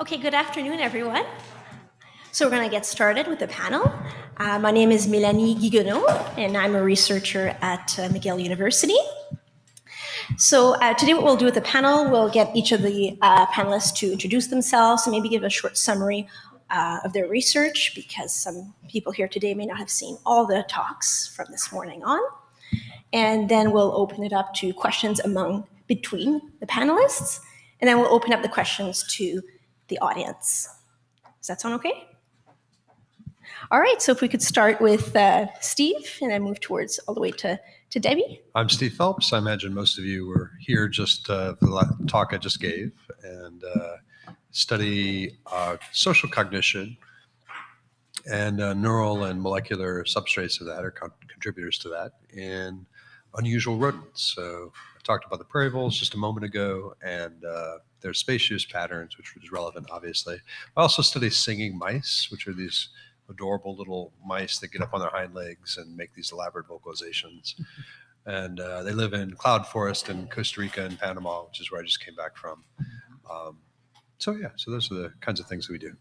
Okay, good afternoon, everyone. So we're going to get started with the panel. My name is Mélanie Guigueno, and I'm a researcher at McGill University. So today what we'll do with the panel, we'll get each of the panelists to introduce themselves and maybe give a short summary of their research, because some people here today may not have seen all the talks from this morning on. And then we'll open it up to questions between the panelists, and then we'll open up the questions to the audience. Does that sound okay? All right, so if we could start with Steve and then move towards all the way to Debbie. I'm Steve Phelps. I imagine most of you were here just for the talk I just gave, and study social cognition and neural and molecular substrates of that, or contributors to that, in unusual rodents. So I talked about the prairie voles just a moment ago, and their space use patterns, which was relevant, obviously. I also study singing mice, which are these adorable little mice that get up on their hind legs and make these elaborate vocalizations. And they live in cloud forest in Costa Rica and Panama, which is where I just came back from. So those are the kinds of things that we do.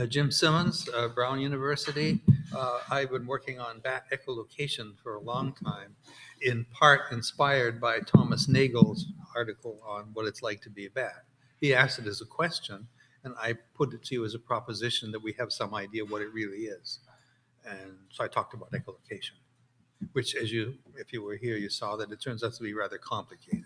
Jim Simmons, Brown University. I've been working on bat echolocation for a long time, in part inspired by Thomas Nagel's article on what it's like to be a bat. He asked it as a question, and I put it to you as a proposition that we have some idea what it really is. And so I talked about echolocation, which, if you were here, you saw that it turns out to be rather complicated.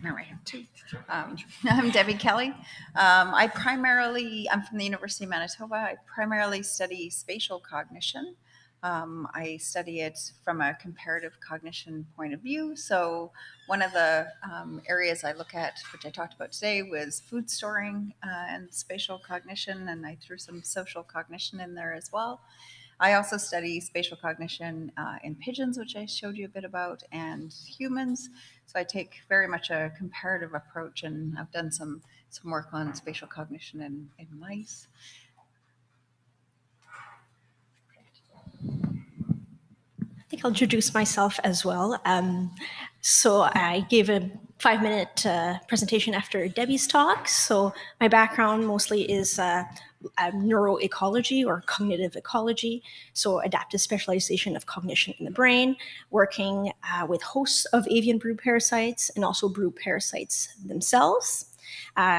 Now I have two. I'm Debbie Kelly. I'm from the University of Manitoba. I primarily study spatial cognition. I study it from a comparative cognition point of view. So one of the areas I look at, which I talked about today, was food storing and spatial cognition, and I threw some social cognition in there as well. I also study spatial cognition in pigeons, which I showed you a bit about, and humans. So I take very much a comparative approach, and I've done some work on spatial cognition in mice. I think I'll introduce myself as well. So I gave a 5-minute presentation after Debbie's talk. So my background mostly is neuroecology or cognitive ecology, so adaptive specialization of cognition in the brain, working with hosts of avian brood parasites and also brood parasites themselves,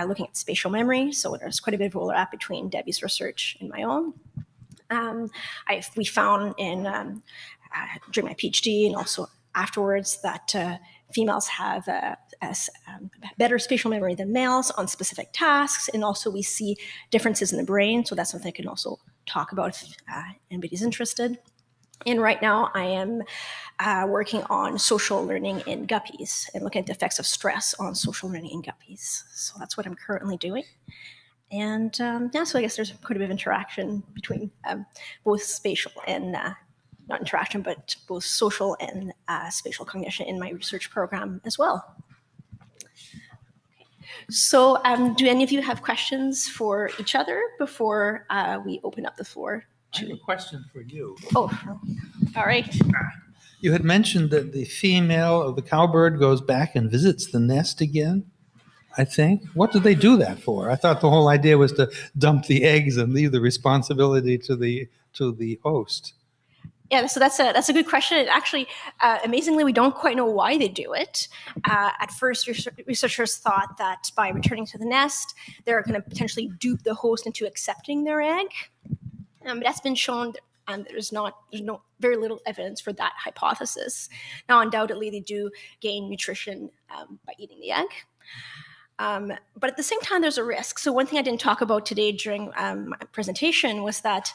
looking at spatial memory. So there's quite a bit of overlap between Debbie's research and my own. We found during my PhD and also afterwards that females have better spatial memory than males on specific tasks, and also we see differences in the brain, so that's something I can also talk about if anybody's interested. And right now I am working on social learning in guppies and looking at the effects of stress on social learning in guppies. So that's what I'm currently doing. And so I guess there's quite a bit of interaction between both spatial and not interaction, but both social and spatial cognition in my research program as well. Okay. So do any of you have questions for each other before we open up the floor? I have a question for you. Oh, all right. You had mentioned that the female of the cowbird goes back and visits the nest again, I think. What do they do that for? I thought the whole idea was to dump the eggs and leave the responsibility to the host. Yeah, so that's a good question. And actually, amazingly, we don't quite know why they do it. At first, researchers thought that by returning to the nest, they're going to potentially dupe the host into accepting their egg. But that's been shown, and there's very little evidence for that hypothesis. Now, undoubtedly, they do gain nutrition by eating the egg. But at the same time, there's a risk. So one thing I didn't talk about today during my presentation was that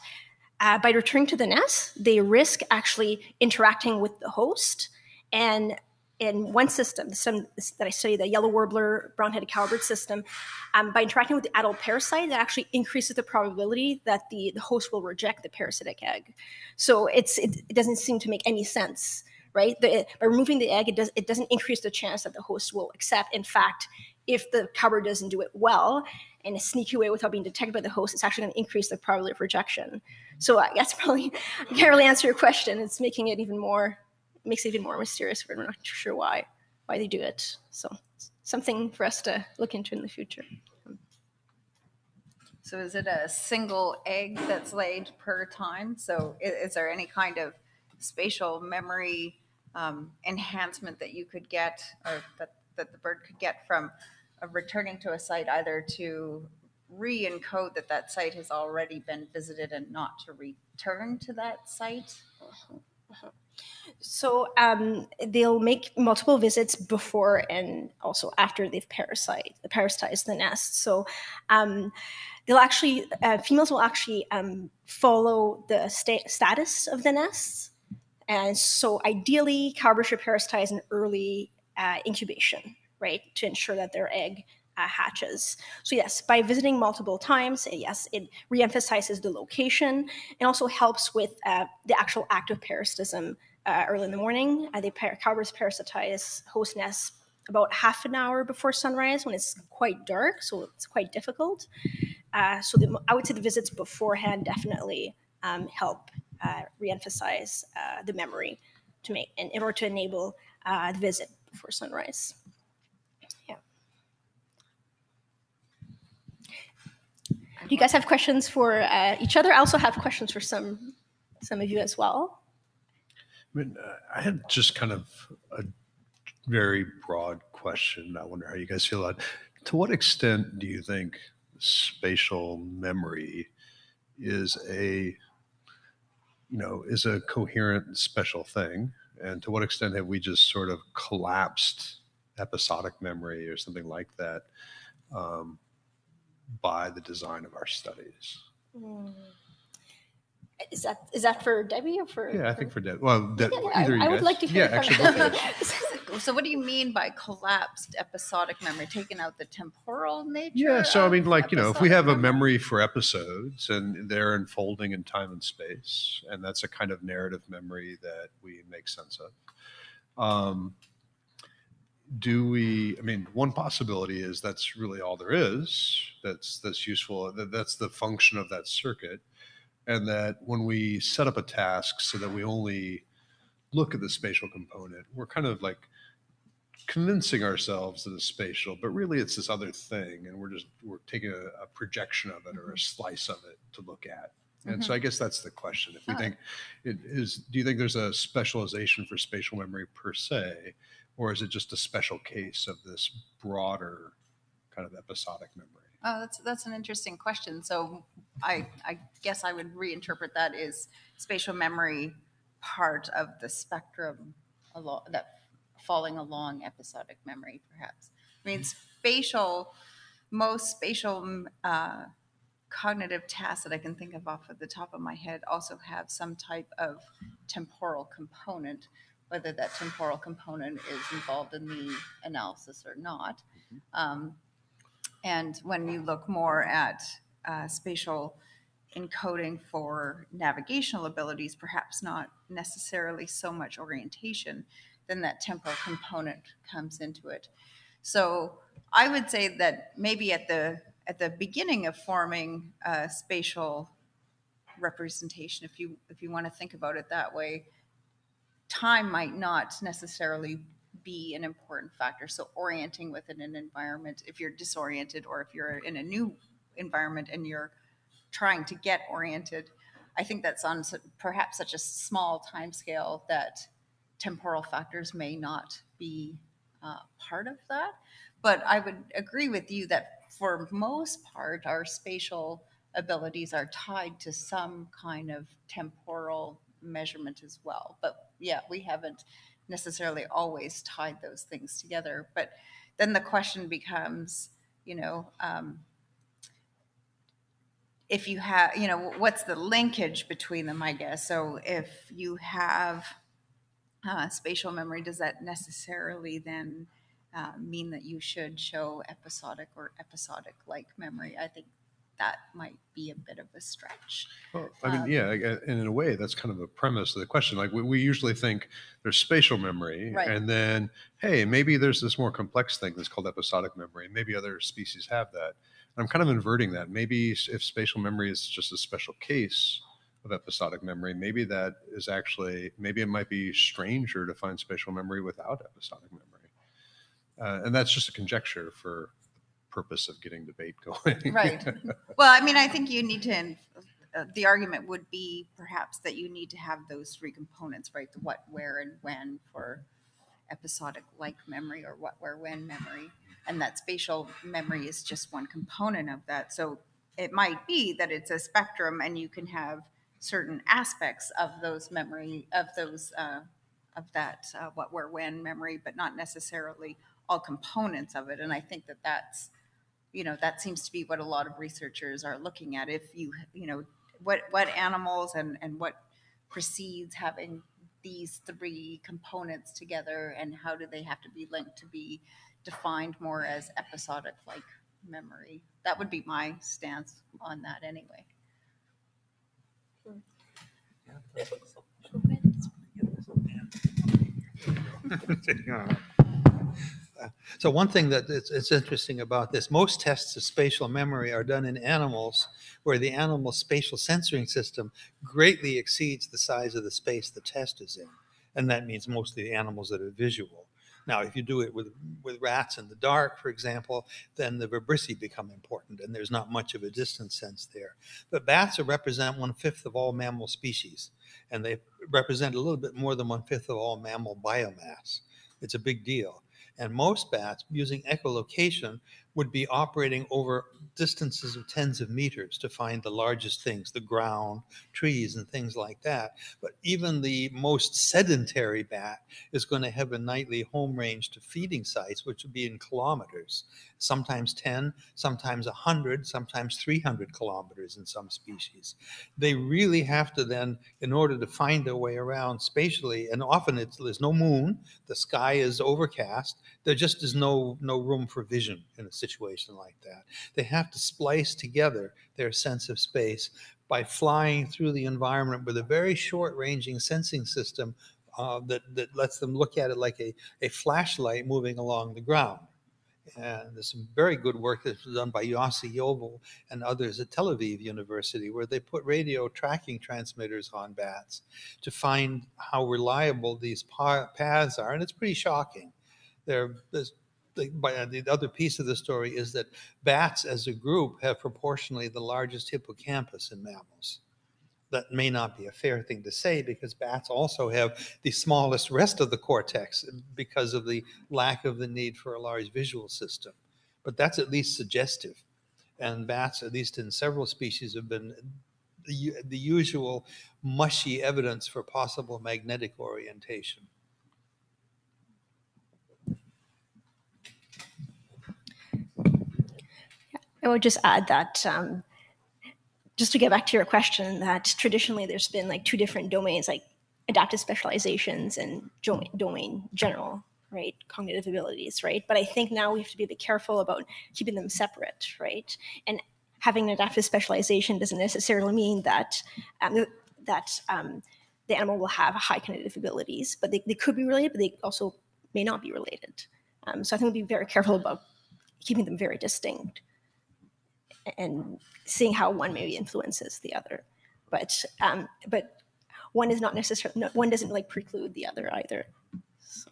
by returning to the nest, they risk actually interacting with the host. And in one system, the system that I study, the yellow warbler, brown-headed cowbird system, by interacting with the adult parasite, that actually increases the probability that the host will reject the parasitic egg. So it doesn't seem to make any sense, right? By removing the egg, it doesn't increase the chance that the host will accept. In fact, if the cowbird doesn't do it well in a sneaky way without being detected by the host, it's actually going to increase the probability of rejection. So I guess probably I can't really answer your question. It's makes it even more mysterious. We're not too sure why. why they do it. So something for us to look into in the future. So is it a single egg that's laid per time? So is there any kind of spatial memory enhancement that you could get, or that the bird could get from returning to a site, either to re-encode that site has already been visited and not to return to that site? So they'll make multiple visits before and also after they've parasitized the nest. So they'll actually, females will actually follow the status of the nests. And so ideally, cowbirds should parasitize in early incubation, right, to ensure that their egg hatches. So yes, by visiting multiple times, yes, it reemphasizes the location and also helps with the actual act of parasitism early in the morning. Cowbirds parasitize host nests about half an hour before sunrise when it's quite dark, so it's quite difficult. I would say the visits beforehand definitely help reemphasize the memory in order to enable the visit before sunrise. Yeah. Do you guys have questions for each other? I also have questions for some of you as well. I mean, I had just kind of a very broad question. I wonder how you guys feel about it. To what extent do you think spatial memory is a coherent special thing? And to what extent have we just sort of collapsed episodic memory or something like that by the design of our studies? Is that for Debbie or for? Yeah, I think for Debbie. Well, either you I would guys. like to hear Yeah, from actually. So what do you mean by collapsed episodic memory? Taking out the temporal nature? Yeah, so I mean, if we have a episodic memory for episodes and they're unfolding in time and space, and that's a kind of narrative memory that we make sense of. One possibility is that's really all there is that's useful, that's the function of that circuit, and that when we set up a task so that we only look at the spatial component, we're kind of like convincing ourselves that it's spatial, but really it's this other thing, and we're taking a projection of it or a slice of it to look at. And so I guess that's the question. If we think it is, do you think there's a specialization for spatial memory per se, or is it just a special case of this broader kind of episodic memory? Oh, that's an interesting question. So I guess I would reinterpret that as spatial memory part of the spectrum that falling along episodic memory, perhaps. I mean, most spatial cognitive tasks that I can think of off of the top of my head also have some type of temporal component, whether that temporal component is involved in the analysis or not. And when you look more at spatial encoding for navigational abilities, perhaps not necessarily so much orientation, then that temporal component comes into it. So I would say that maybe at the beginning of forming a spatial representation, if you want to think about it that way, time might not necessarily be an important factor. So orienting within an environment, if you're disoriented or if you're in a new environment and you're trying to get oriented, I think that's on perhaps such a small time scale that temporal factors may not be part of that. But I would agree with you that for most part, our spatial abilities are tied to some kind of temporal measurement as well. But yeah, we haven't necessarily always tied those things together. But then the question becomes, if you have, what's the linkage between them, I guess. So if you have spatial memory, does that necessarily then mean that you should show episodic or episodic-like memory? I think that might be a bit of a stretch. Well, I mean, and in a way, that's kind of a premise of the question. Like we usually think there's spatial memory, right, and then, hey, maybe there's this more complex thing that's called episodic memory. Maybe other species have that. I'm kind of inverting that. Maybe if spatial memory is just a special case of episodic memory, maybe it might be stranger to find spatial memory without episodic memory. And that's just a conjecture for purpose of getting debate going. Right. Well, I mean, I think you need to, the argument would be perhaps that you need to have those three components, right? The what, where, and when for episodic like memory, or what, where, when memory. And that spatial memory is just one component of that. So it might be that it's a spectrum, and you can have certain aspects of those memory, of those, of that what, where, when memory, but not necessarily all components of it. And I think that that's, that seems to be what a lot of researchers are looking at. If what animals and what precedes having these three components together, and how do they have to be linked to be defined more as episodic like memory? That would be my stance on that anyway. So one thing that it's interesting about this, most tests of spatial memory are done in animals where the animal's spatial sensoring system greatly exceeds the size of the space the test is in. And that means mostly the animals that are visual. Now, if you do it with rats in the dark, for example, then the vibrissae become important, and there's not much of a distance sense there. But bats represent 1/5 of all mammal species, and they represent a little bit more than 1/5 of all mammal biomass. It's a big deal. And most bats, using echolocation, would be operating over distances of tens of meters to find the largest things, the ground, trees, and things like that. But even the most sedentary bat is going to have a nightly home range to feeding sites, which would be in kilometers, sometimes 10, sometimes 100, sometimes 300 kilometers in some species. They really have to then, in order to find their way around spatially, and often there's no moon, the sky is overcast, there just is no room for vision in a situation like that. They have to splice together their sense of space by flying through the environment with a very short-ranging sensing system that lets them look at it like a flashlight moving along the ground. And there's some very good work that's done by Yossi Yovel and others at Tel Aviv University, where they put radio tracking transmitters on bats to find how reliable these paths are. And it's pretty shocking. The other piece of the story is that bats as a group have proportionally the largest hippocampus in mammals. That may not be a fair thing to say, because bats also have the smallest rest of the cortex because of the lack of the need for a large visual system. But that's at least suggestive. And bats, at least in several species, have been the usual mushy evidence for possible magnetic orientation. I would just add that, just to get back to your question, that traditionally there's been like two different domains, like adaptive specializations and domain general, right? Cognitive abilities, right? But I think now we have to be a bit careful about keeping them separate, right? And having an adaptive specialization doesn't necessarily mean that the animal will have high cognitive abilities, but they could be related, but they also may not be related. So I think we'll be very careful about keeping them very distinct and seeing how one maybe influences the other. But one is not necessarily, one doesn't like preclude the other either. So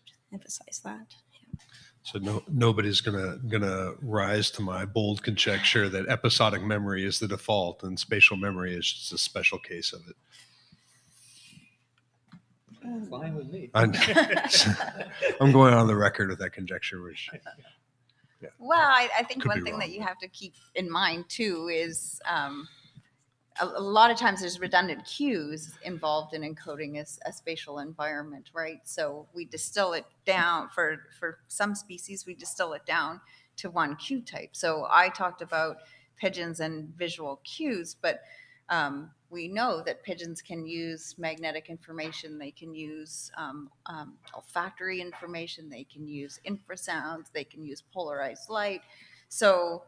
just emphasize that. Yeah. So nobody's gonna rise to my bold conjecture that episodic memory is the default and spatial memory is just a special case of it. Fine with me. I'm going on the record with that conjecture, which. Yeah. Well, I think Could one be thing wrong. that you have to keep in mind too is a lot of times there's redundant cues involved in encoding a spatial environment, right? So we distill it down for some species, we distill it down to one cue type. So I talked about pigeons and visual cues, but we know that pigeons can use magnetic information, they can use olfactory information, they can use infrasounds, they can use polarized light. So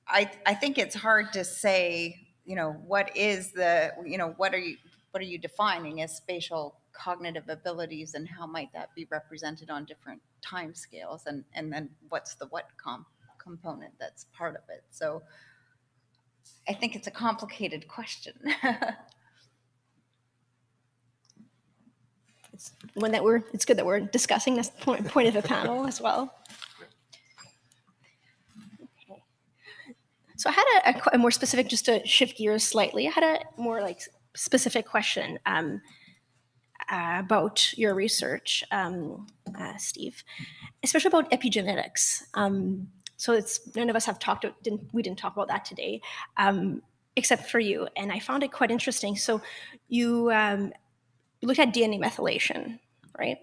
I think it's hard to say, what is the, what are you defining as spatial cognitive abilities, and how might that be represented on different time scales, and then what's the what component that's part of it. So I think it's a complicated question. it's good that we're discussing this point of the panel as well. Okay. So I had a more specific, just to shift gears slightly, I had a more like specific question about your research, Steve, especially about epigenetics. So none of us have we didn't talk about that today, except for you, and I found it quite interesting. So you looked at DNA methylation, right?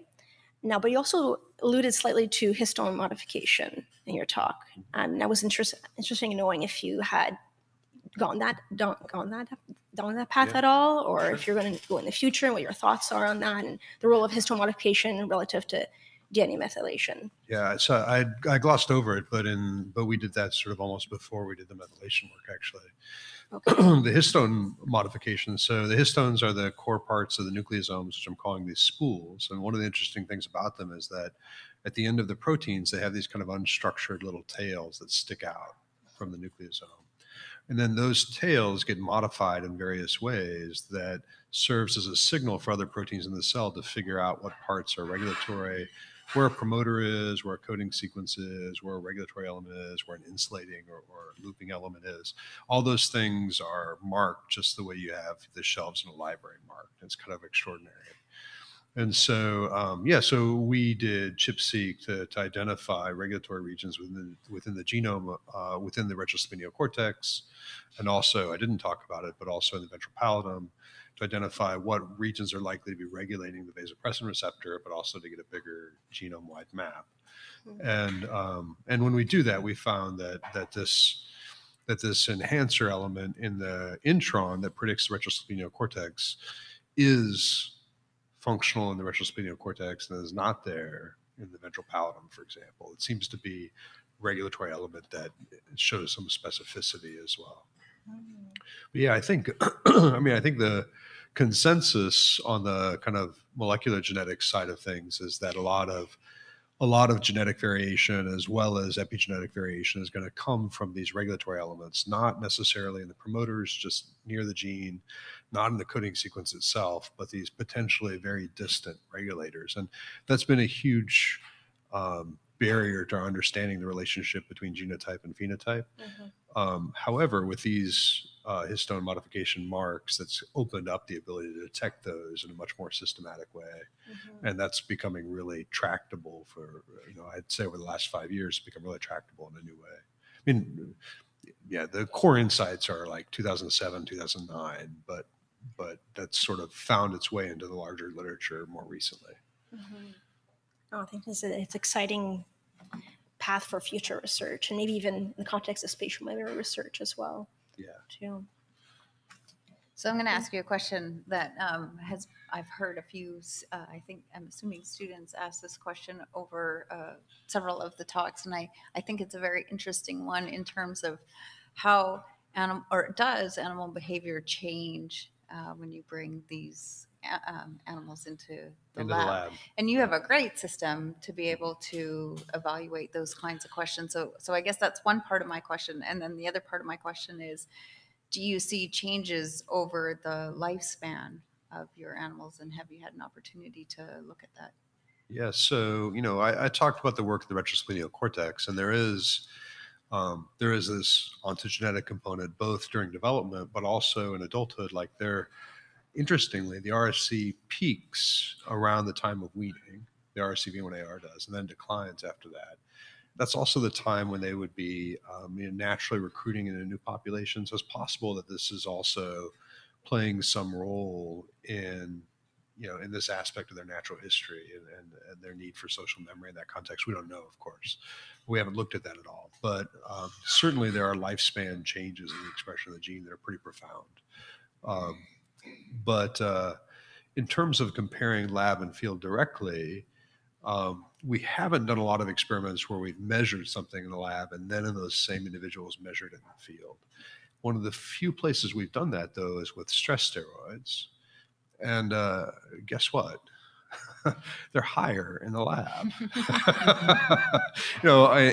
Now, but you also alluded slightly to histone modification in your talk, and that was interesting knowing if you had gone that path at all, or if you're going to go in the future, and what your thoughts are on that, and the role of histone modification relative to DNA methylation. Yeah, so I glossed over it, but we did that sort of almost before we did the methylation work, actually. Okay. The histone modification. So the histones are the core parts of the nucleosomes, which I'm calling these spools. And one of the interesting things about them is that at the end of the proteins, they have these kind of unstructured little tails that stick out from the nucleosome. And then those tails get modified in various ways that serves as a signal for other proteins in the cell to figure out what parts are regulatory, where a promoter is, where a coding sequence is, where a regulatory element is, where an insulating or looping element is. All those things are marked just the way you have the shelves in a library marked. It's kind of extraordinary. And so, so we did ChIP-seq to identify regulatory regions within the genome, within the retrosplenial cortex, and also, I didn't talk about it, but also in the ventral pallidum, to identify what regions are likely to be regulating the vasopressin receptor, but also to get a bigger genome-wide map. Mm-hmm. And when we do that, we found that this enhancer element in the intron that predicts the retrosplenial cortex is functional in the retrosplenial cortex and is not there in the ventral pallidum, for example. It seems to be a regulatory element that shows some specificity as well. But yeah, I think I think the consensus on the kind of molecular genetics side of things is that a lot of genetic variation as well as epigenetic variation is going to come from these regulatory elements, not necessarily in the promoters just near the gene, not in the coding sequence itself, but these potentially very distant regulators. And that's been a huge barrier to our understanding the relationship between genotype and phenotype. Mm-hmm. However, with these histone modification marks, that's opened up the ability to detect those in a much more systematic way. Mm-hmm. And that's becoming really tractable for, I'd say over the last 5 years, it's become really tractable in a new way. I mean, yeah, the core insights are like 2007, 2009, but that's sort of found its way into the larger literature more recently. Mm-hmm. I think it's exciting path for future research, and maybe even in the context of spatial memory research as well. Yeah. Too. So I'm going to ask you a question that I've heard a few, I'm assuming students ask this question over several of the talks, and I think it's a very interesting one in terms of how does animal behavior change when you bring these animals into the lab. And you have a great system to be able to evaluate those kinds of questions. So I guess that's one part of my question. And then the other part of my question is, do you see changes over the lifespan of your animals, and have you had an opportunity to look at that? Yeah, so, I talked about the work of the retrosplenial cortex, and there is this ontogenetic component both during development, but also in adulthood. Like interestingly, the RSC peaks around the time of weaning, the RSC-V1AR does, and then declines after that. That's also the time when they would be naturally recruiting into new populations. So it's possible that this is also playing some role in this aspect of their natural history and their need for social memory in that context. We don't know, of course. We haven't looked at that at all. But certainly there are lifespan changes in the expression of the gene that are pretty profound. But in terms of comparing lab and field directly, we haven't done a lot of experiments where we've measured something in the lab and then in those same individuals measured it in the field. One of the few places we've done that, though, is with stress steroids. And guess what? They're higher in the lab.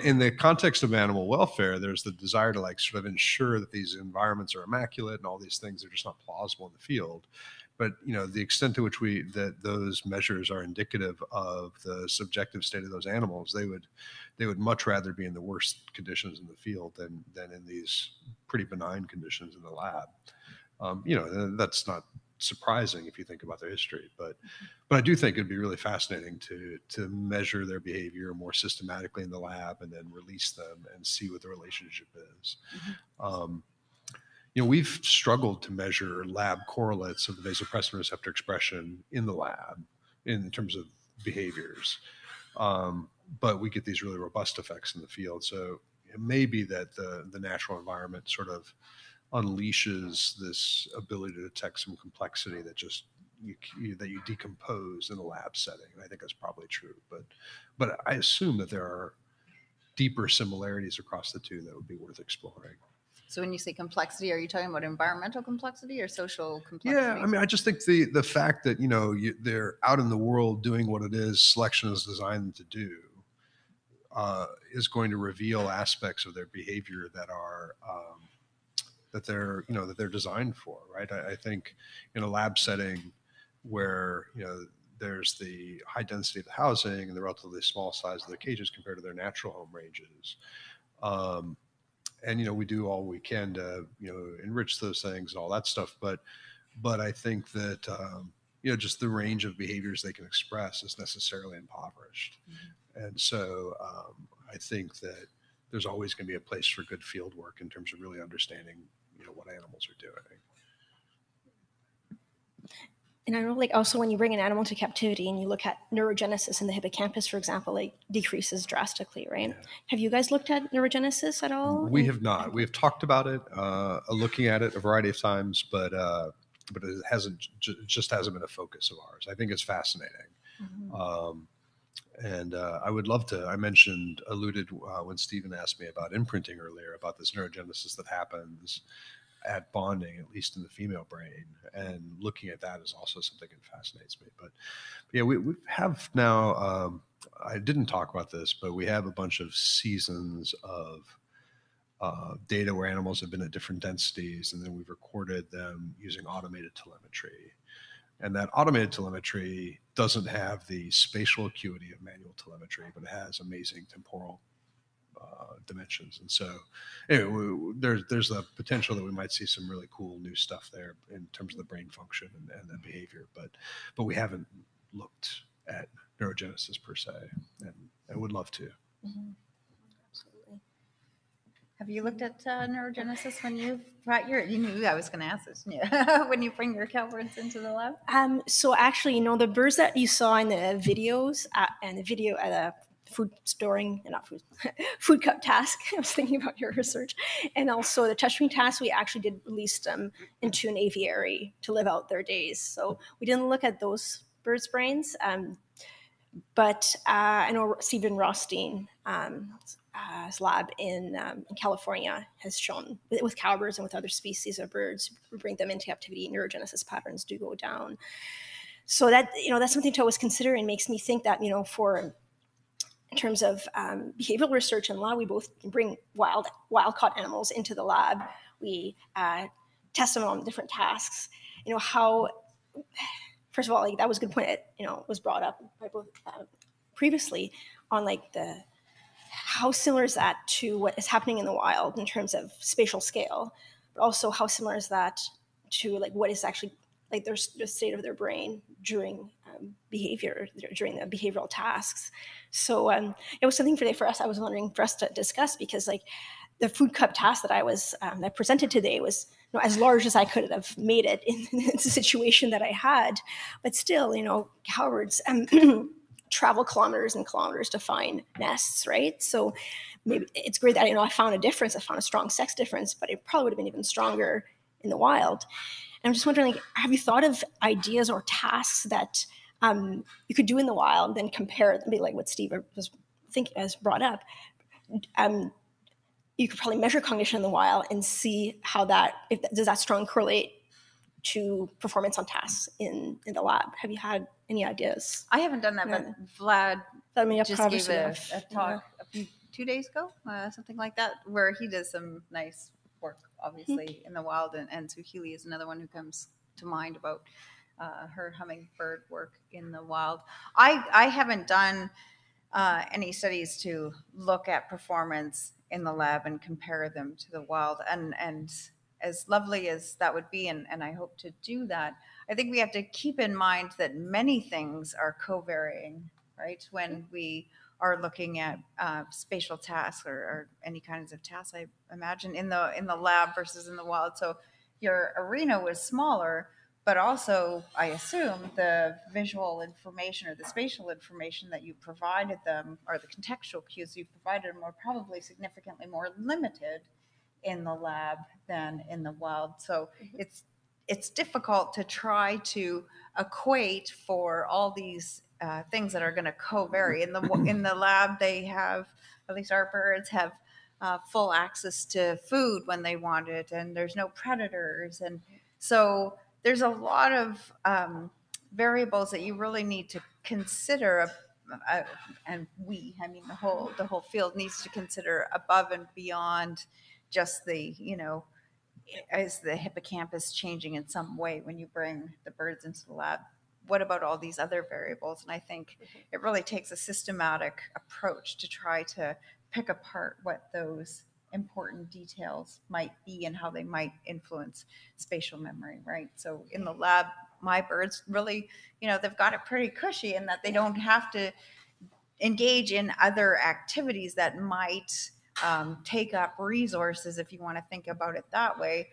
In the context of animal welfare, there's the desire to sort of ensure that these environments are immaculate and all these things are just not plausible in the field. the extent to which that those measures are indicative of the subjective state of those animals, they would much rather be in the worst conditions in the field than in these pretty benign conditions in the lab. That's not surprising if you think about their history, but I do think it'd be really fascinating to measure their behavior more systematically in the lab and then release them and see what the relationship is. We've struggled to measure lab correlates of the vasopressin receptor expression in the lab in terms of behaviors, but we get these really robust effects in the field. So it may be that the natural environment sort of unleashes this ability to detect some complexity that you decompose in a lab setting. And I think that's probably true, but I assume that there are deeper similarities across the two that would be worth exploring. So when you say complexity, are you talking about environmental complexity or social complexity? Yeah, I mean, I just think the fact that they're out in the world doing what it is selection is designed to do is going to reveal aspects of their behavior that are that they're designed for, right? I think in a lab setting where there's the high density of the housing and the relatively small size of the cages compared to their natural home ranges. And we do all we can to enrich those things and all that stuff, but I think that just the range of behaviors they can express is necessarily impoverished. And so I think that there's always going to be a place for good field work in terms of really understanding what animals are doing. And I know, also when you bring an animal to captivity and you look at neurogenesis in the hippocampus, for example, decreases drastically, right? Yeah. Have you guys looked at neurogenesis at all? We have not. We have talked about it, looking at it a variety of times, but it just hasn't been a focus of ours. I think it's fascinating. Mm-hmm. And I would love to. I alluded when Stephen asked me about imprinting earlier about this neurogenesis that happens at bonding, at least in the female brain, and looking at that is also something that fascinates me. But yeah, we have now. I didn't talk about this, but we have a bunch of seasons of data where animals have been at different densities, and then we've recorded them using automated telemetry. And that automated telemetry doesn't have the spatial acuity of manual telemetry, but it has amazing temporal dimensions. And so anyway, there's a potential that we might see some really cool new stuff there in terms of the brain function and the behavior, but we haven't looked at neurogenesis per se, and I would love to. Mm-hmm. Absolutely. Have you looked at neurogenesis when you brought you knew I was going to ask this, when you bring your cowbirds into the lab? So actually, the birds that you saw in the videos and the video at a food cup task. I was thinking about your research. And also the touchscreen task, we actually did release them into an aviary to live out their days. So we didn't look at those birds' brains. But I know Stephen Rothstein's lab in California has shown with cowbirds and with other species of birds, bring them into captivity, neurogenesis patterns do go down. So that, that's something to always consider, and makes me think that, in terms of behavioral research and law, we both bring wild caught animals into the lab. We test them on different tasks. How, first of all, that was a good point. Was brought up by both previously on how similar is that to what is happening in the wild in terms of spatial scale, but also how similar is that to what is actually the state of their brain during behavior, during the behavioral tasks. So it was something for us. I was wondering for us to discuss, because the food cup task that I presented today was as large as I could have made it in the situation that I had, but still, cowbirds travel kilometers and kilometers to find nests, right? So maybe it's great that I found a difference. I found a strong sex difference, but it probably would have been even stronger in the wild. And I'm just wondering, have you thought of ideas or tasks that you could do in the wild, then compare, like what Steve has brought up? You could probably measure cognition in the wild and see how does that strong correlate to performance on tasks in the lab. Have you had any ideas? I haven't done that, but Vlad just gave a talk 2 days ago, something like that, where he does some nice work, obviously, in the wild, and Suhili is another one who comes to mind about her hummingbird work in the wild. I haven't done any studies to look at performance in the lab and compare them to the wild. And as lovely as that would be, and I hope to do that, I think we have to keep in mind that many things are co-varying, right? When we are looking at spatial tasks or any kinds of tasks, I imagine in the lab versus in the wild. So your arena was smaller, but also I assume the visual information or the spatial information that you provided them, or the contextual cues you provided them, were probably significantly more limited in the lab than in the wild. So it's difficult to try to equate for all these things that are going to co-vary. In the lab, they have, at least our birds have full access to food when they want it, and there's no predators, and so there's a lot of variables that you really need to consider, and the whole field needs to consider above and beyond just the, is the hippocampus changing in some way when you bring the birds into the lab? What about all these other variables? And I think it really takes a systematic approach to try to pick apart what those important details might be and how they might influence spatial memory, right? So in the lab, my birds really, they've got it pretty cushy in that they don't have to engage in other activities that might take up resources, if you want to think about it that way.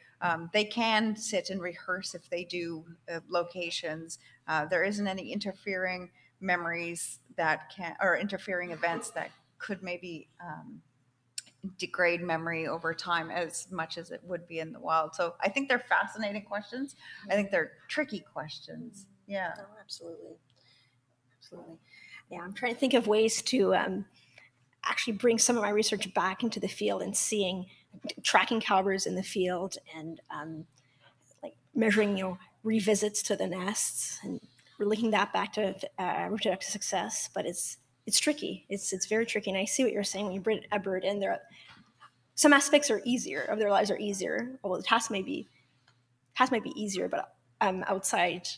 They can sit and rehearse if they do locations. There isn't any interfering memories or interfering events that could maybe degrade memory over time as much as it would be in the wild. So I think they're fascinating questions. I think they're tricky questions. Yeah. Oh, absolutely. Yeah, I'm trying to think of ways to actually bring some of my research back into the field and tracking cowbirds in the field and like measuring, revisits to the nests and linking that back to reproductive success. But it's tricky. It's very tricky. And I see what you're saying when you bring a bird in there. Some aspects of their lives are easier, although the task might be easier, but outside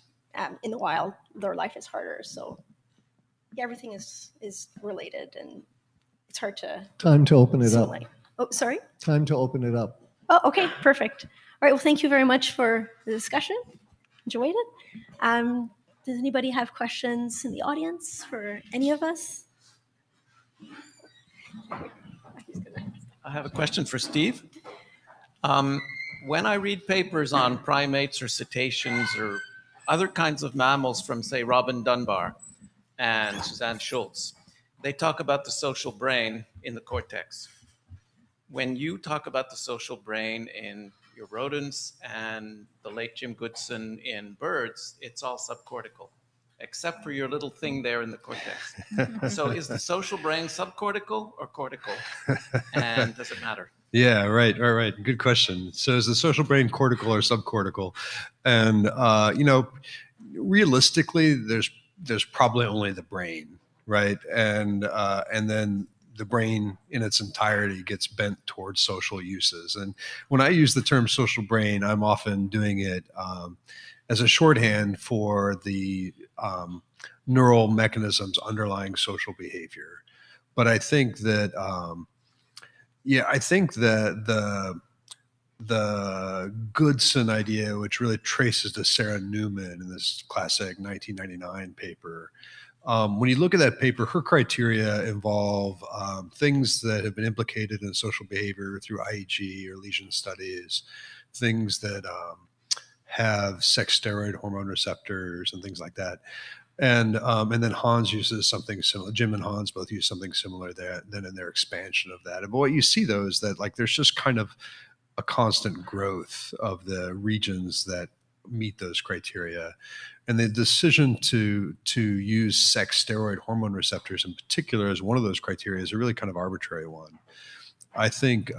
in the wild, their life is harder. So yeah, everything is related, and it's hard to... Time to open it up. Oh, sorry? Time to open it up. Oh, okay, perfect. All right, well, thank you very much for the discussion. Enjoyed it. Does anybody have questions in the audience for any of us? I have a question for Steve. When I read papers on primates or cetaceans or other kinds of mammals from, say, Robin Dunbar and Suzanne Schultz, they talk about the social brain in the cortex. When you talk about the social brain in your rodents and the late Jim Goodson in birds, it's all subcortical, except for your little thing there in the cortex. So is the social brain subcortical or cortical? And does it matter? Yeah, right. Good question. So is the social brain cortical or subcortical? And, realistically, there's probably only the brain, right? And then the brain in its entirety gets bent towards social uses. And when I use the term social brain, I'm often doing it as a shorthand for the neural mechanisms underlying social behavior. But I think that, the Goodson idea, which really traces to Sarah Newman in this classic 1999 paper, when you look at that paper, her criteria involve things that have been implicated in social behavior through IEG or lesion studies, things that have sex steroid hormone receptors and things like that. And then Hans uses something similar. Jim and Hans both use something similar there. Then in their expansion of that, but what you see though is that like there's just kind of a constant growth of the regions that meet those criteria, and the decision to use sex steroid hormone receptors in particular as one of those criteria is a really kind of arbitrary one. I think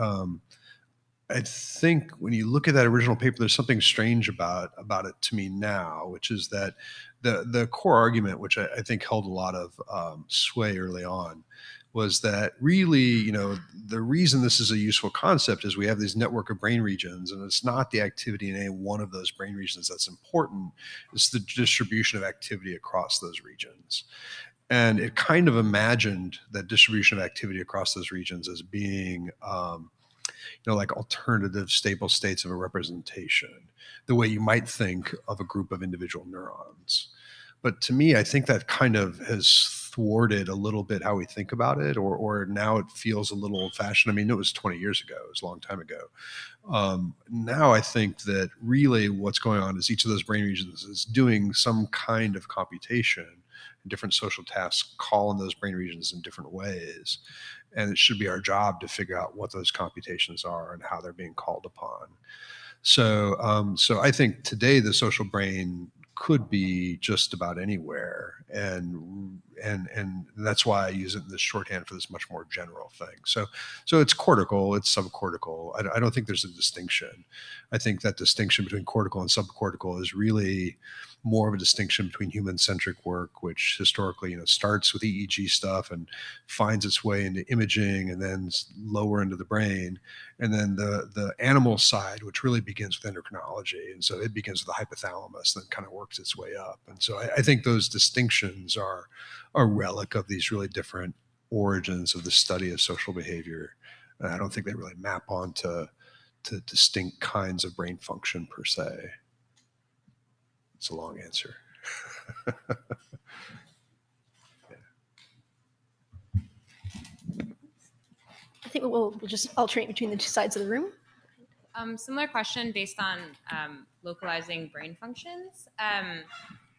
when you look at that original paper, there's something strange about it to me now, which is that the core argument, which I think held a lot of sway early on, was that really, the reason this is a useful concept is we have these network of brain regions, and it's not the activity in any one of those brain regions that's important. It's the distribution of activity across those regions. And it kind of imagined that distribution of activity across those regions as being, like alternative stable states of a representation, the way you might think of a group of individual neurons. But to me, I think that kind of has thwarted a little bit how we think about it, or now it feels a little old-fashioned. I mean, it was 20 years ago. It was a long time ago. Now I think that really what's going on is each of those brain regions is doing some kind of computation. Different social tasks call in those brain regions in different ways. And it should be our job to figure out what those computations are and how they're being called upon. So I think today the social brain could be just about anywhere, and that's why I use it in this shorthand for this much more general thing. So it's cortical, it's subcortical. I don't think there's a distinction. I think that distinction between cortical and subcortical is really more of a distinction between human-centric work, which historically, starts with EEG stuff and finds its way into imaging and then lower into the brain, and then the animal side, which really begins with endocrinology, and so it begins with the hypothalamus, then kind of works its way up. And so I think those distinctions are a relic of these really different origins of the study of social behavior. And I don't think they really map onto distinct kinds of brain function per se. It's a long answer. I think we'll just alternate between the two sides of the room. Similar question based on localizing brain functions.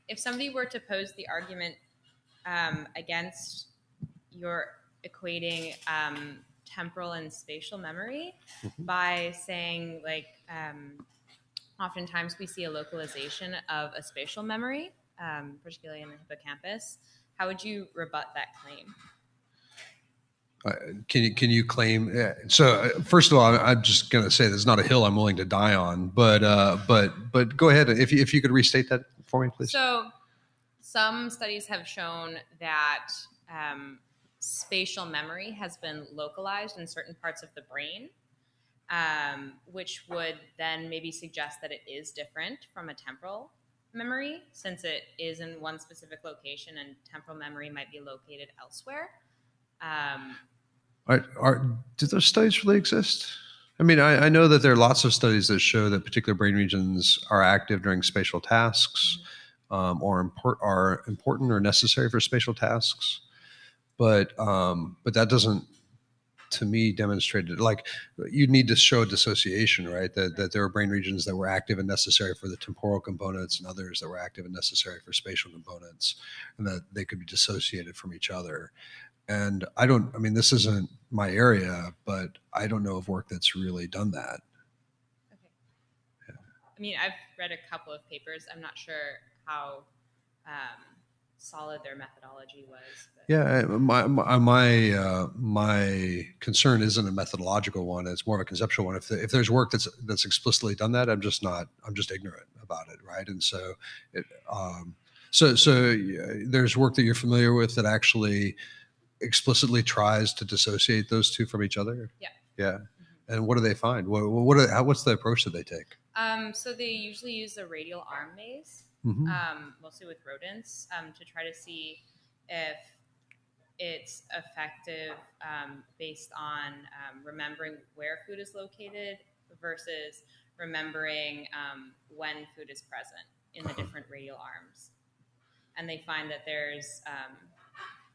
If somebody were to pose the argument against your equating temporal and spatial memory by saying, like, oftentimes we see a localization of a spatial memory, particularly in the hippocampus, how would you rebut that claim? Can you claim? So first of all, I'm just going to say there's not a hill I'm willing to die on, but go ahead if you could restate that for me, please. So some studies have shown that spatial memory has been localized in certain parts of the brain, which would then maybe suggest that it is different from a temporal memory, since it is in one specific location and temporal memory might be located elsewhere. Do those studies really exist? I mean, I know that there are lots of studies that show that particular brain regions are active during spatial tasks, or are important or necessary for spatial tasks, but that doesn't, to me, demonstrate it. Like, you need to show dissociation, right? That there are brain regions that were active and necessary for the temporal components, and others that were active and necessary for spatial components, and that they could be dissociated from each other. And this isn't my area, but I don't know of work that's really done that. Okay. Yeah. I mean, I've read a couple of papers. I'm not sure how solid their methodology was. But. Yeah, my concern isn't a methodological one. It's more of a conceptual one. If there's work that's explicitly done that, I'm just ignorant about it, right? And so there's work that you're familiar with that actually explicitly tries to dissociate those two from each other. Yeah. Mm-hmm. And what do they find? What's the approach that they take? So they usually use a radial arm maze, mostly with rodents, to try to see if it's effective based on remembering where food is located versus remembering when food is present in the different radial arms. And they find that there's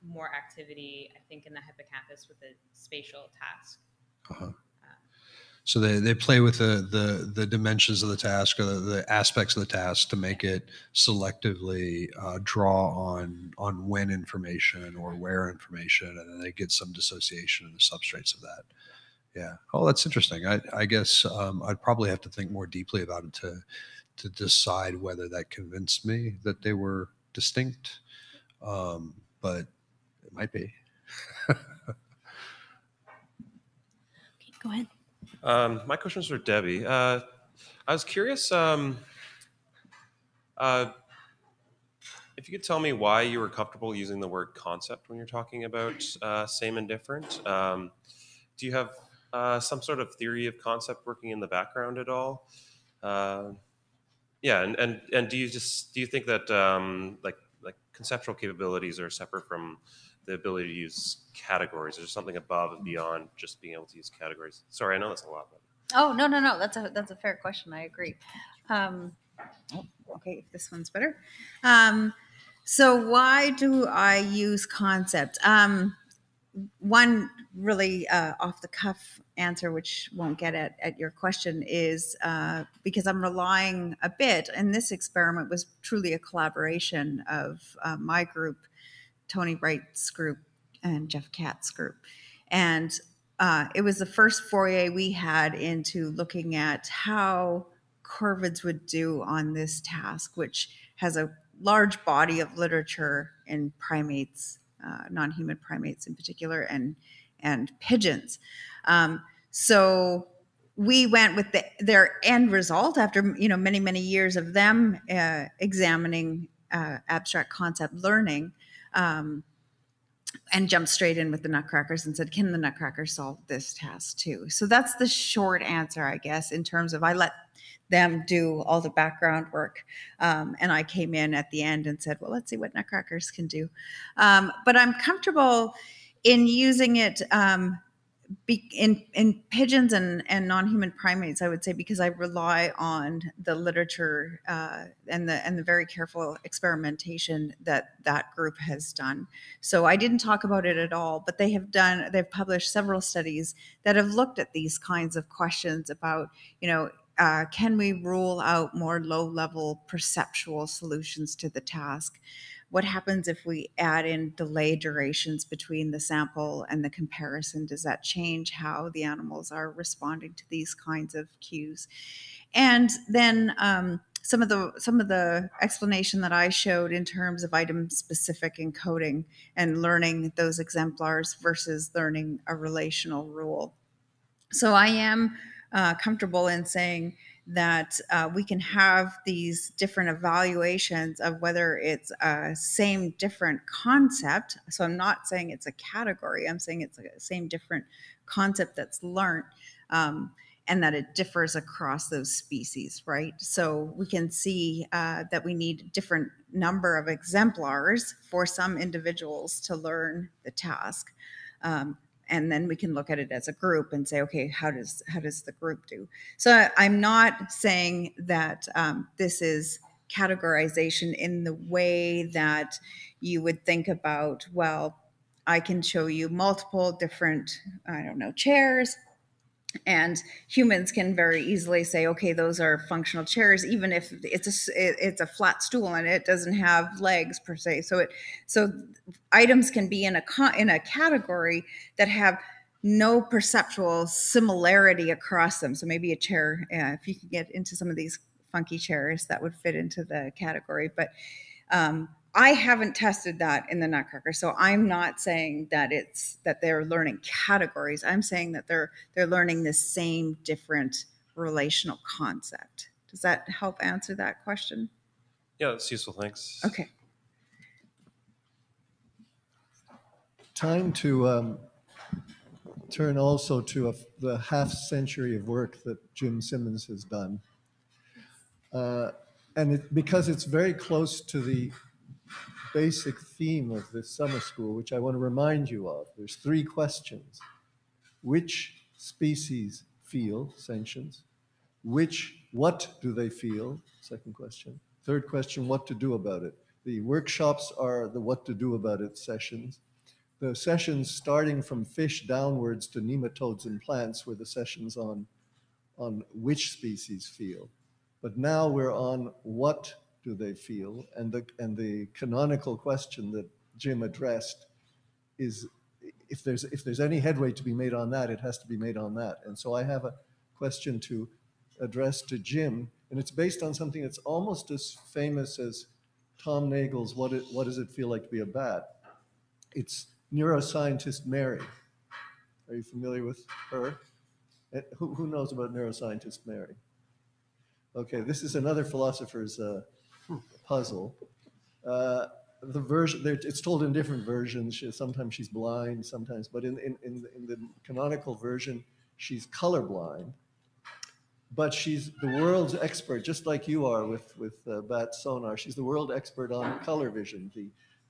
more activity, I think, in the hippocampus with the spatial task. So they play with the dimensions of the task, or the aspects of the task, to make it selectively draw on when information or where information, and then they get some dissociation in the substrates of that. Yeah. Oh, that's interesting. I guess I'd probably have to think more deeply about it to decide whether that convinced me that they were distinct. But it might be. Okay, go ahead. My questions for Debbie. I was curious if if you could tell me why you were comfortable using the word concept when you're talking about same and different. Do you have some sort of theory of concept working in the background at all? Yeah, and do you think that like conceptual capabilities are separate from the ability to use categories? There's something above and beyond just being able to use categories. Sorry, I know that's a lot. But... Oh, no. That's a fair question. I agree. Okay, this one's better. So why do I use concept? One really off the cuff answer, which won't get at your question, is because I'm relying a bit, and this experiment was truly a collaboration of my group, Tony Wright's group, and Jeff Katz's group. And it was the first foray we had into looking at how corvids would do on this task, which has a large body of literature in primates, non-human primates in particular, and pigeons. So we went with their end result after many years of them examining abstract concept learning, and jumped straight in with the nutcrackers and said, can the nutcrackers solve this task too? So that's the short answer, I guess, in terms of I let them do all the background work. And I came in at the end and said, well, let's see what nutcrackers can do. But I'm comfortable in using it in pigeons and non-human primates, I would say, because I rely on the literature and the very careful experimentation that group has done. So I didn't talk about it at all, but they've published several studies that have looked at these kinds of questions about, can we rule out more low-level perceptual solutions to the task? What happens if we add in delay durations between the sample and the comparison? Does that change how the animals are responding to these kinds of cues? And then some of the explanation that I showed in terms of item-specific encoding and learning those exemplars versus learning a relational rule. So I am comfortable in saying that we can have these different evaluations of whether it's a same different concept. So I'm not saying it's a category. I'm saying it's a same different concept that's learned, and that it differs across those species, right? So we can see that we need a different number of exemplars for some individuals to learn the task. And then we can look at it as a group and say, okay, how does the group do? So I'm not saying that this is categorization in the way that you would think about, well, I can show you multiple different, chairs, and humans can very easily say, okay, those are functional chairs, even if it's a flat stool and it doesn't have legs per se. So items can be in a category that have no perceptual similarity across them. So maybe a chair, if you could get into some of these funky chairs, that would fit into the category. But I haven't tested that in the nutcracker, so I'm not saying that they're learning categories. I'm saying that they're learning the same different relational concept. Does that help answer that question? Yeah, that's useful. Thanks. Okay. Time to turn also to the half century of work that Jim Simmons has done. Because it's very close to the basic theme of this summer school, which I want to remind you of. There's 3 questions. Which species feel sentience? What do they feel? Second question. Third question, what to do about it? The workshops are the what to do about it sessions. The sessions starting from fish downwards to nematodes and plants were the sessions on which species feel. But now we're on what do they feel? And the canonical question that Jim addressed is, if there's any headway to be made on that, it has to be made on that. And so I have a question to address to Jim, and it's based on something that's almost as famous as Tom Nagel's What Does It Feel Like to Be a Bat? It's neuroscientist Mary. Are you familiar with her? Who knows about neuroscientist Mary? Okay, this is another philosopher's puzzle. The version, it's told in different versions. Sometimes she's blind, sometimes, but in the canonical version, she's colorblind. But she's the world's expert, just like you are with bat sonar. She's the world expert on color vision,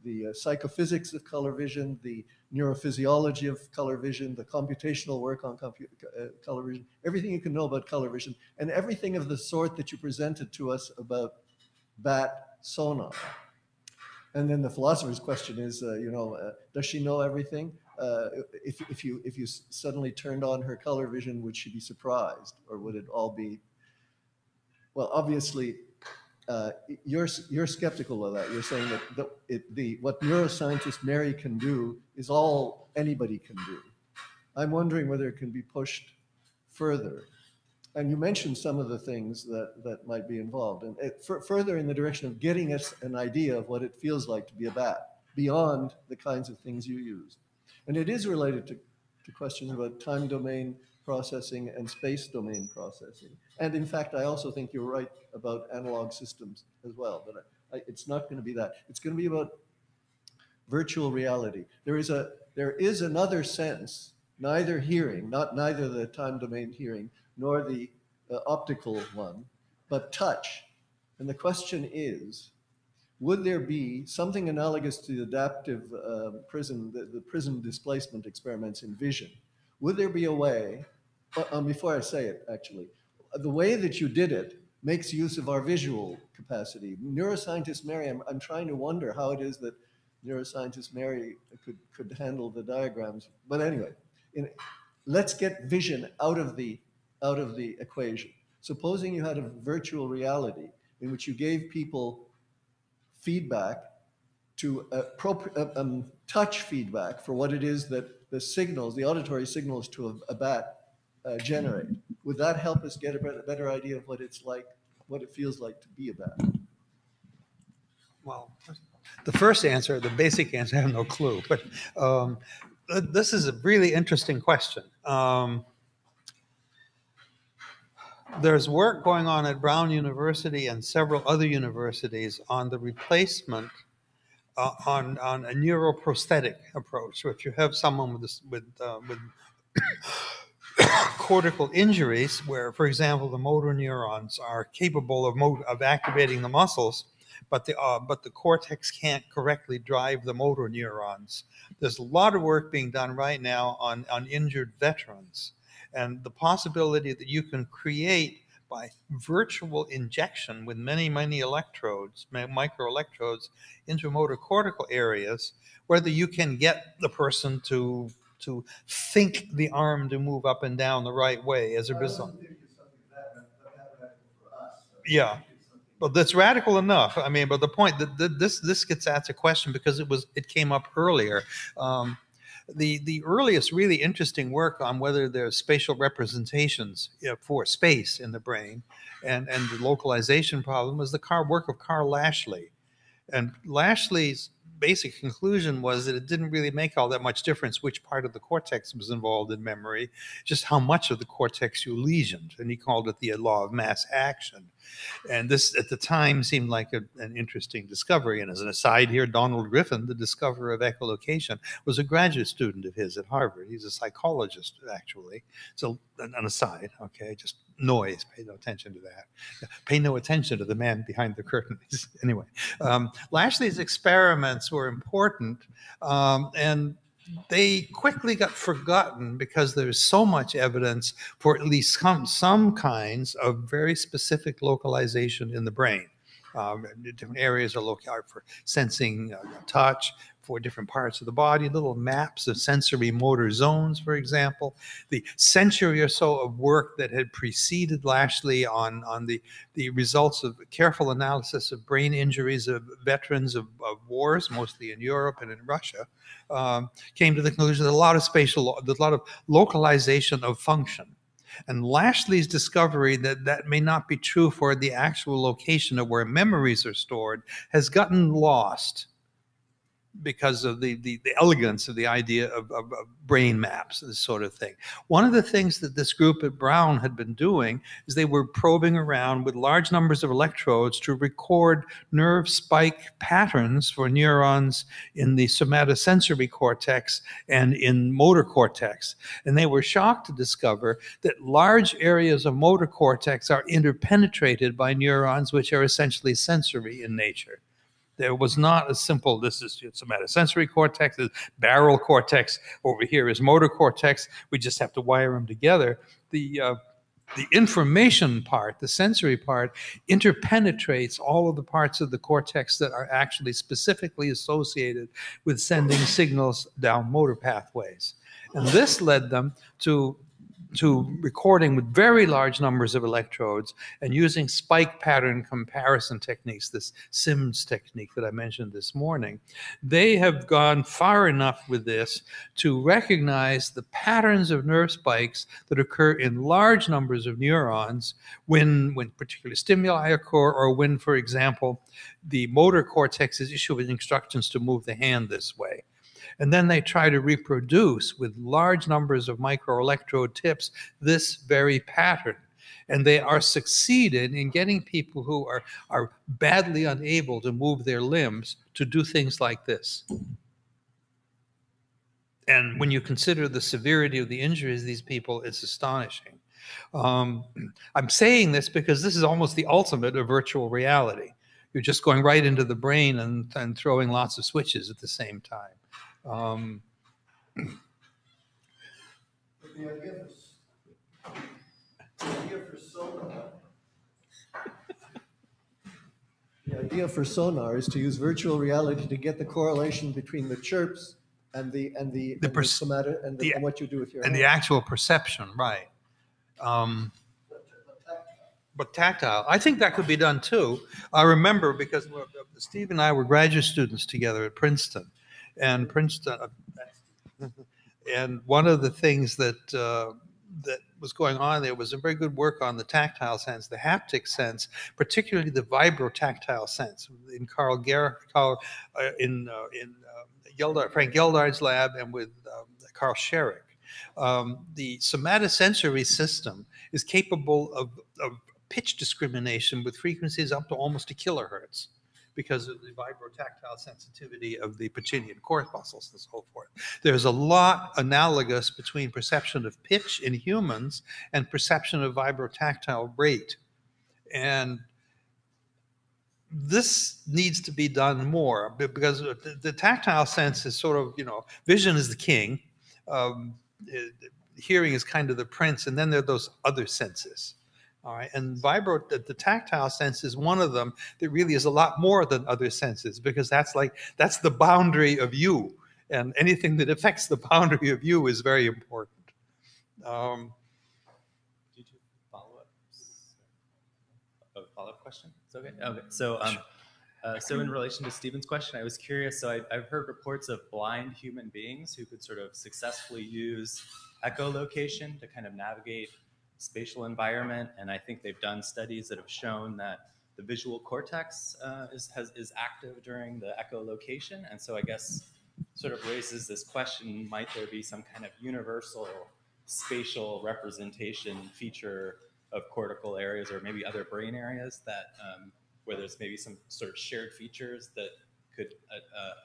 the psychophysics of color vision, the neurophysiology of color vision, the computational work on color vision, everything you can know about color vision, and everything of the sort that you presented to us about bat sonar. And then the philosopher's question is, does she know everything? If you suddenly turned on her color vision, would she be surprised, or would it all be? Well, obviously, you're skeptical of that. You're saying that what neuroscientist Mary can do is all anybody can do. I'm wondering whether it can be pushed further. And you mentioned some of the things that might be involved, and further in the direction of getting us an idea of what it feels like to be a bat, beyond the kinds of things you use. And it is related to questions about time domain processing and space domain processing. And in fact, I also think you're right about analog systems as well, but it's not going to be that. It's going to be about virtual reality. There is another sense, neither the time domain hearing, nor the optical one, but touch. And the question is, would there be something analogous to the adaptive prism, the prism displacement experiments in vision? Would there be a way, before I say it actually, the way that you did it makes use of our visual capacity. Neuroscientist Mary, I'm trying to wonder how it is that neuroscientist Mary could handle the diagrams. But anyway, let's get vision out of the equation. Supposing you had a virtual reality in which you gave people feedback to touch feedback for what it is that the signals, the auditory signals to a bat generate. Would that help us get a better idea of what it's like, what it feels like to be a bat? Well, the first answer, the basic answer, I have no clue. But this is a really interesting question. There's work going on at Brown University and several other universities on the replacement on a neuroprosthetic approach. So if you have someone with cortical injuries, where, for example, the motor neurons are capable of activating the muscles, but the cortex can't correctly drive the motor neurons. There's a lot of work being done right now on injured veterans. And the possibility that you can create by virtual injection with many, many electrodes, microelectrodes, into motor cortical areas, whether you can get the person to think the arm to move up and down the right way as a result. Yeah. Well, that's radical enough. I mean, but the point that this gets at the question because it came up earlier. The earliest really interesting work on whether there's spatial representations for space in the brain and the localization problem was the work of Carl Lashley. And Lashley's basic conclusion was that it didn't really make all that much difference which part of the cortex was involved in memory, just how much of the cortex you lesioned. And he called it the law of mass action. And this, at the time, seemed like an interesting discovery. And as an aside here, Donald Griffin, the discoverer of echolocation, was a graduate student of his at Harvard. He's a psychologist, actually. So an aside, okay, just noise. Pay no attention to that. Pay no attention to the man behind the curtain. Anyway, Lashley's experiments were important, and they quickly got forgotten because there's so much evidence for at least some kinds of very specific localization in the brain. Different areas are located for sensing touch, for different parts of the body, little maps of sensory motor zones, for example. The century or so of work that had preceded Lashley on the results of careful analysis of brain injuries of veterans of wars, mostly in Europe and in Russia, came to the conclusion that a lot of localization of function. And Lashley's discovery that may not be true for the actual location of where memories are stored has gotten lost because of the elegance of the idea of brain maps, this sort of thing. One of the things that this group at Brown had been doing is they were probing around with large numbers of electrodes to record nerve spike patterns for neurons in the somatosensory cortex and in motor cortex. And they were shocked to discover that large areas of motor cortex are interpenetrated by neurons which are essentially sensory in nature. There was not a simple, this is somatosensory cortex, this barrel cortex, over here is motor cortex, we just have to wire them together. The information part, the sensory part, interpenetrates all of the parts of the cortex that are actually specifically associated with sending signals down motor pathways. And this led them to recording with very large numbers of electrodes and using spike pattern comparison techniques, this Simmons technique that I mentioned this morning. They have gone far enough with this to recognize the patterns of nerve spikes that occur in large numbers of neurons when particular stimuli occur, or when, for example, the motor cortex is issuing instructions to move the hand this way. And then they try to reproduce with large numbers of microelectrode tips this very pattern. And they are succeeded in getting people who are badly unable to move their limbs to do things like this. And when you consider the severity of the injuries of these people, it's astonishing. I'm saying this because this is almost the ultimate of virtual reality. You're just going right into the brain and throwing lots of switches at the same time. The idea for sonar is to use virtual reality to get the correlation between the chirps and what you do with your hand. The actual perception, right? But tactile, I think that could be done too. I remember because Steve and I were graduate students together at Princeton. And one of the things that was going on there was a very good work on the tactile sense, the haptic sense, particularly the vibrotactile sense in Frank Geldard's lab and with Carl Sherrick. The somatosensory system is capable of pitch discrimination with frequencies up to almost 1 kilohertz, because of the vibrotactile sensitivity of the Pacinian corpuscles and so forth. There's a lot analogous between perception of pitch in humans and perception of vibrotactile rate. And this needs to be done more, because the tactile sense is sort of, vision is the king, hearing is kind of the prince, and then there are those other senses. All right, and the tactile sense is one of them that really is a lot more than other senses, because that's the boundary of you, and anything that affects the boundary of you is very important. Did you follow up? A follow-up question? It's okay. Okay. So in relation to Stephen's question, I was curious. So I've heard reports of blind human beings who could sort of successfully use echolocation to kind of navigate spatial environment, and I think they've done studies that have shown that the visual cortex is active during the echolocation, and so I guess sort of raises this question: might there be some kind of universal spatial representation feature of cortical areas, or maybe other brain areas that where there's maybe some sort of shared features that could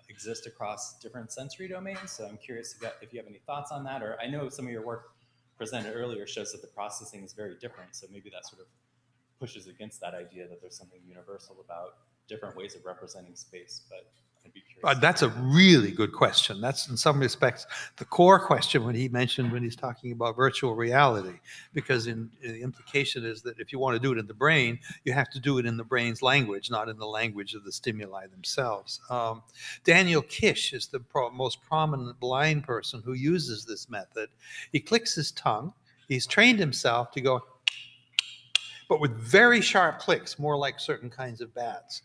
exist across different sensory domains? So I'm curious if you have any thoughts on that, or I know some of your work presented earlier shows that the processing is very different, so maybe that sort of pushes against that idea that there's something universal about different ways of representing space, but I'd be curious. That's a really good question. That's in some respects the core question when he's talking about virtual reality, because the implication is that if you want to do it in the brain, you have to do it in the brain's language, not in the language of the stimuli themselves. Daniel Kish is the most prominent blind person who uses this method. He clicks his tongue. He's trained himself to go, but with very sharp clicks, more like certain kinds of bats.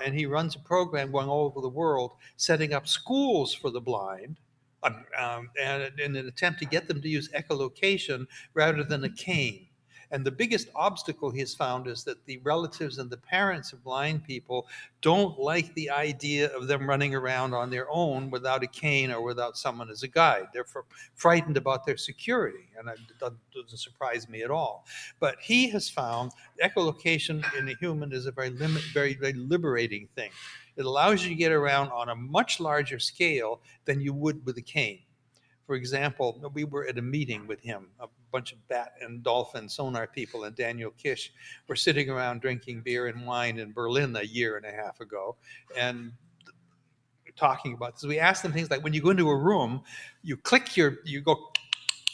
And he runs a program going all over the world, setting up schools for the blind, and in an attempt to get them to use echolocation rather than a cane. And the biggest obstacle he has found is that the relatives and the parents of blind people don't like the idea of them running around on their own without a cane or without someone as a guide. They're frightened about their security, and that doesn't surprise me at all. But he has found echolocation in a human is a very liberating thing. It allows you to get around on a much larger scale than you would with a cane. For example, we were at a meeting with him, a bunch of bat and dolphin sonar people, and Daniel Kish were sitting around drinking beer and wine in Berlin a year and a half ago, and talking about this. We asked them things like, when you go into a room, you go,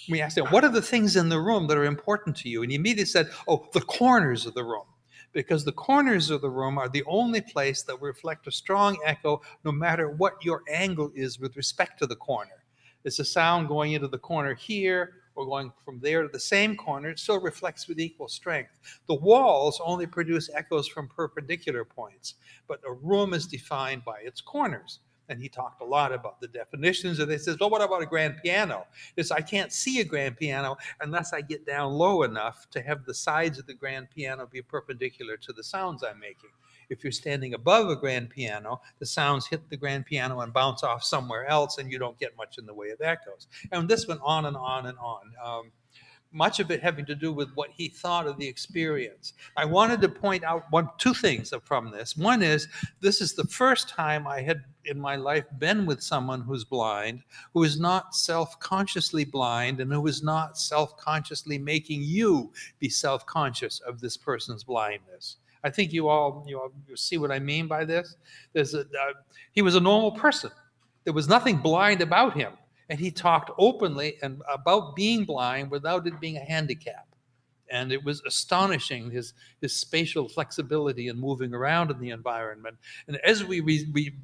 we asked him, what are the things in the room that are important to you? And he immediately said, oh, the corners of the room. Because the corners of the room are the only place that will reflect a strong echo no matter what your angle is with respect to the corner. It's a sound going into the corner here or going from there to the same corner. It still reflects with equal strength. The walls only produce echoes from perpendicular points, but a room is defined by its corners. And he talked a lot about the definitions, and they says, well, what about a grand piano? It's, I can't see a grand piano unless I get down low enough to have the sides of the grand piano be perpendicular to the sounds I'm making. If you're standing above a grand piano, the sounds hit the grand piano and bounce off somewhere else, and you don't get much in the way of echoes. And this went on and on and on. Much of it having to do with what he thought of the experience. I wanted to point out two things from this. One is, this is the first time I had in my life been with someone who's blind, who is not self-consciously blind, and who is not self-consciously making you be self-conscious of this person's blindness. I think you all see what I mean by this. He was a normal person. There was nothing blind about him. And he talked openly and about being blind without it being a handicap. And it was astonishing, his spatial flexibility in moving around in the environment. And as we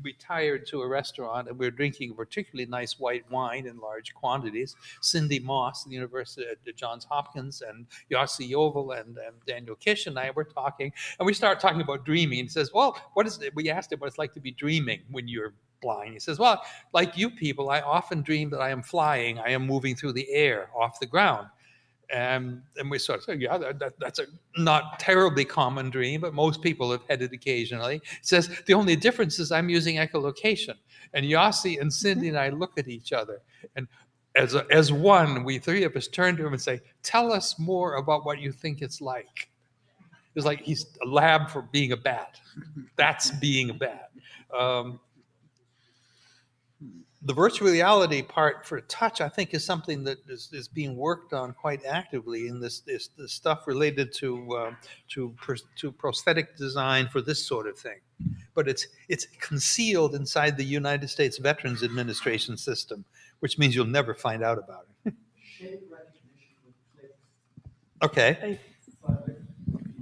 retired to a restaurant and we were drinking particularly nice white wine in large quantities, Cindy Moss, the University at Johns Hopkins, and Yossi Yovel and Daniel Kish and I were talking, and we started talking about dreaming. He says, well, what is it? We asked him what it's like to be dreaming when you're blind. He says, well, like you people, I often dream that I am flying. I am moving through the air off the ground. And we sort of said, yeah, that's a not terribly common dream, but most people have had it occasionally. He says, the only difference is I'm using echolocation. And Yossi and Cindy and I look at each other. And as one, we three of us turn to him and say, tell us more about what you think it's like. It's like he's a lab for being a bat. That's being a bat. The virtual reality part for touch, I think, is something that is being worked on quite actively in this stuff related to prosthetic design for this sort of thing. But it's concealed inside the United States Veterans Administration system, which means you'll never find out about it. Okay.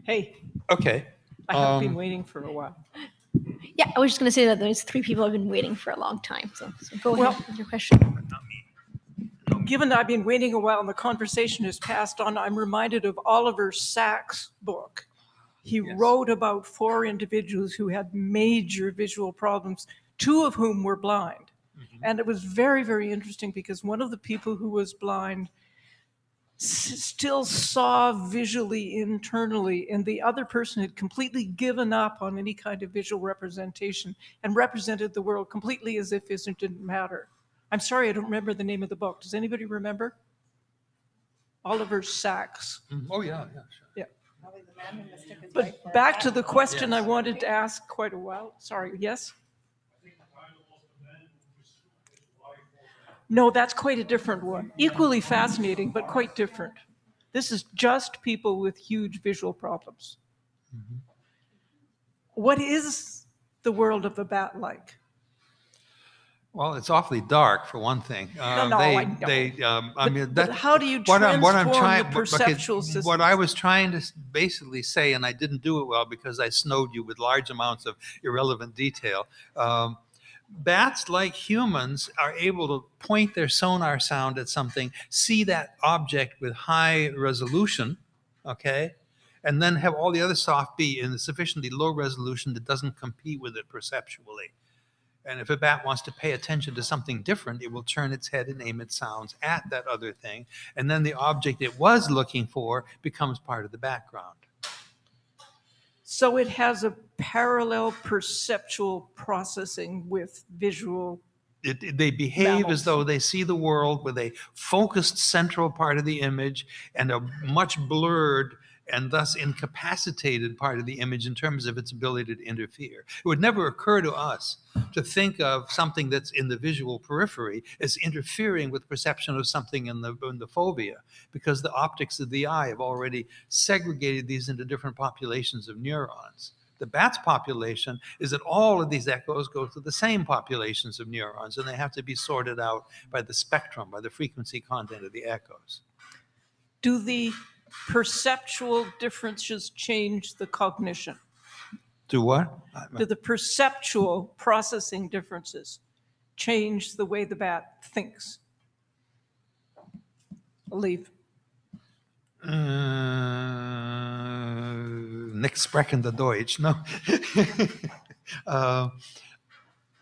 Hey. Okay. I have been waiting for a while. Yeah, I was just going to say that there's three people have been waiting for a long time. So go ahead with your question. Given that I've been waiting a while and the conversation has passed on, I'm reminded of Oliver Sacks' book. He wrote about 4 individuals who had major visual problems, 2 of whom were blind. Mm-hmm. And it was very, very interesting because one of the people who was blind still saw visually internally, and the other person had completely given up on any kind of visual representation and represented the world completely as if it didn't matter. I'm sorry, I don't remember the name of the book. Does anybody remember? Oliver Sacks. Oh, yeah, sure. Yeah. But back to the question I wanted to ask quite a while. Sorry, yes? No, that's quite a different one. Equally fascinating, but quite different. This is just people with huge visual problems. Mm-hmm. What is the world of the bat like? Well, it's awfully dark, for one thing. I know. But how do you transform the perceptual system? What I was trying to basically say, and I didn't do it well because I snowed you with large amounts of irrelevant detail, bats, like humans, are able to point their sonar sound at something, see that object with high resolution, okay, and then have all the other stuff be in a sufficiently low resolution that doesn't compete with it perceptually. And if a bat wants to pay attention to something different, it will turn its head and aim its sounds at that other thing. And then the object it was looking for becomes part of the background. So it has a parallel perceptual processing with visual. They behave as though they see the world with a focused central part of the image and a much blurred and thus incapacitated part of the image in terms of its ability to interfere. It would never occur to us to think of something that's in the visual periphery as interfering with perception of something in the fovea, because the optics of the eye have already segregated these into different populations of neurons. The bat's population is that all of these echoes go to the same populations of neurons, and they have to be sorted out by the spectrum, by the frequency content of the echoes. Do the perceptual differences change the cognition? Do what? Do the perceptual processing differences change the way the bat thinks? I'll leave. Nichts sprechende Deutsch, no.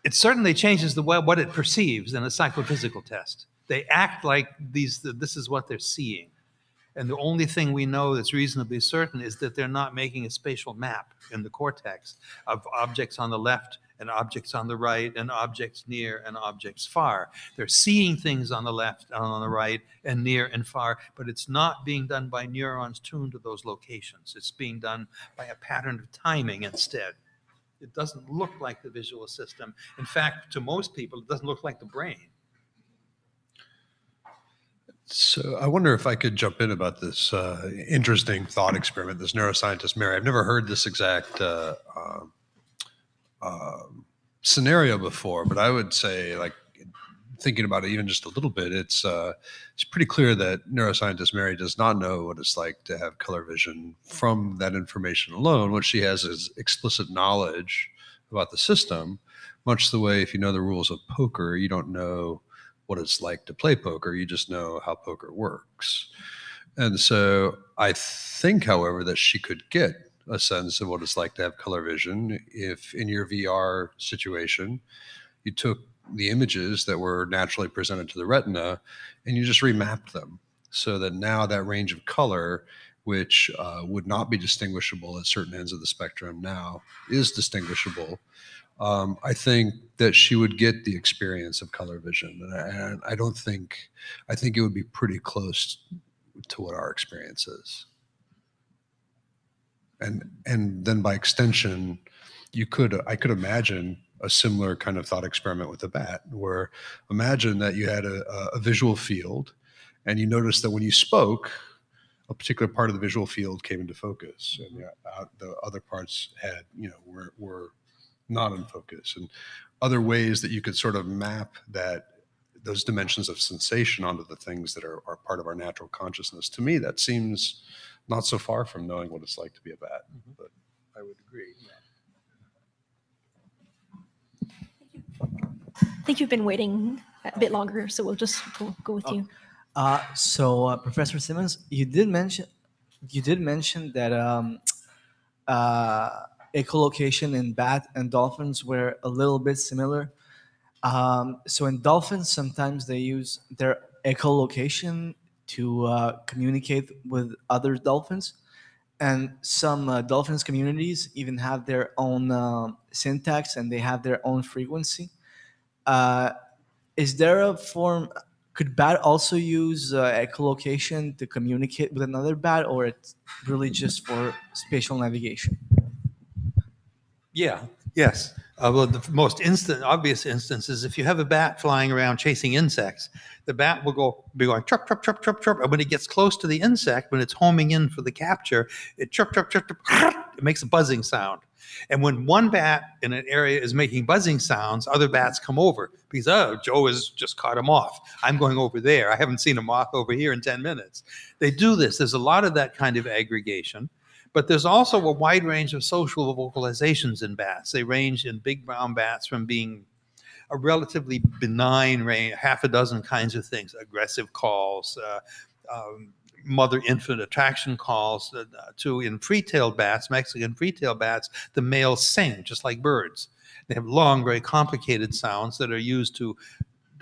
It certainly changes what it perceives in a psychophysical test. They act like this is what they're seeing. And the only thing we know that's reasonably certain is that they're not making a spatial map in the cortex of objects on the left and objects on the right and objects near and objects far. They're seeing things on the left and on the right and near and far, but it's not being done by neurons tuned to those locations. It's being done by a pattern of timing instead. It doesn't look like the visual system. In fact, to most people, it doesn't look like the brain. So I wonder if I could jump in about this interesting thought experiment, this neuroscientist, Mary. I've never heard this exact scenario before, but I would say, like, thinking about it even just a little bit, it's pretty clear that neuroscientist Mary does not know what it's like to have color vision from that information alone. What she has is explicit knowledge about the system, much the way if you know the rules of poker, you don't know what it's like to play poker. You just know how poker works. And so I think, however, that she could get a sense of what it's like to have color vision if in your VR situation, you took the images that were naturally presented to the retina and you just remapped them so that now that range of color, which would not be distinguishable at certain ends of the spectrum, now is distinguishable. I think that she would get the experience of color vision, and I think it would be pretty close to what our experience is. And then by extension, I could imagine a similar kind of thought experiment with a bat, where imagine that you had a visual field, and you noticed that when you spoke, a particular part of the visual field came into focus, and the other parts had, were not in focus, and other ways that you could sort of map those dimensions of sensation onto the things that are part of our natural consciousness. To me, that seems not so far from knowing what it's like to be a bat, but I would agree. I think you've been waiting a bit longer, so we'll just go with you. So, Professor Simmons, you did mention that echolocation in bat and dolphins were a little bit similar. So in dolphins, sometimes they use their echolocation to communicate with other dolphins. And some dolphins communities even have their own syntax, and they have their own frequency. Is there a form, could bat also use echolocation to communicate with another bat, or it's really just for spatial navigation? Yeah, yes. Well, the most obvious instance is if you have a bat flying around chasing insects, the bat will be going chirp, chirp, chirp, chirp, chirp. And when it gets close to the insect, when it's homing in for the capture, it chirp, chirp, chirp, chirp, it makes a buzzing sound. And when one bat in an area is making buzzing sounds, other bats come over because, oh, Joe has just caught him off. I'm going over there. I haven't seen a moth over here in 10 minutes. They do this. There's a lot of that kind of aggregation. But there's also a wide range of social vocalizations in bats. They range in big brown bats from being a relatively benign range, half a dozen kinds of things, aggressive calls, mother-infant attraction calls, to in free-tailed bats, Mexican free-tailed bats, the males sing just like birds. They have long, very complicated sounds that are used to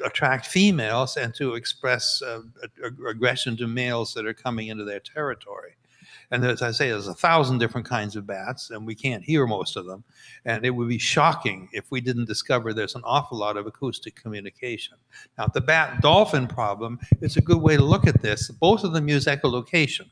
attract females and to express aggression to males that are coming into their territory. And as I say, there's 1,000 different kinds of bats, and we can't hear most of them. And it would be shocking if we didn't discover there's an awful lot of acoustic communication. Now, the bat-dolphin problem, it's a good way to look at this. Both of them use echolocation.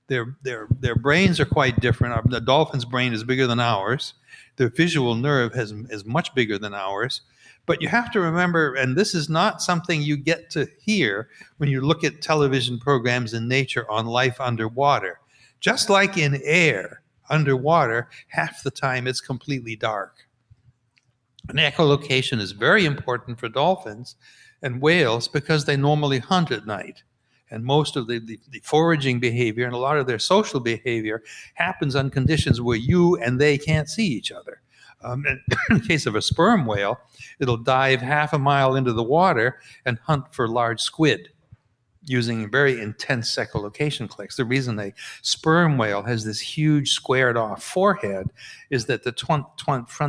Their brains are quite different. The dolphin's brain is bigger than ours. Their visual nerve is much bigger than ours. But you have to remember, and this is not something you get to hear when you look at television programs in nature on life underwater. Just like in air, underwater, half the time it's completely dark. And echolocation is very important for dolphins and whales because they normally hunt at night. And most of the foraging behavior and a lot of their social behavior happens on conditions where you and they can't see each other. In the case of a sperm whale, it'll dive half a mile into the water and hunt for large squid using very intense echolocation clicks. The reason a sperm whale has this huge squared off forehead is that the front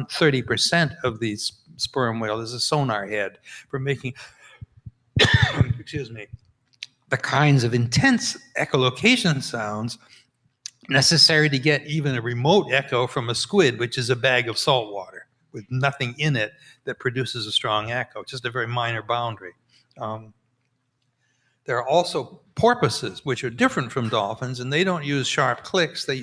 30% of the sperm whale is a sonar head for making, excuse me, the kinds of intense echolocation sounds necessary to get even a remote echo from a squid, which is a bag of salt water with nothing in it that produces a strong echo, just a very minor boundary. There are also porpoises, which are different from dolphins, and they don't use sharp clicks. They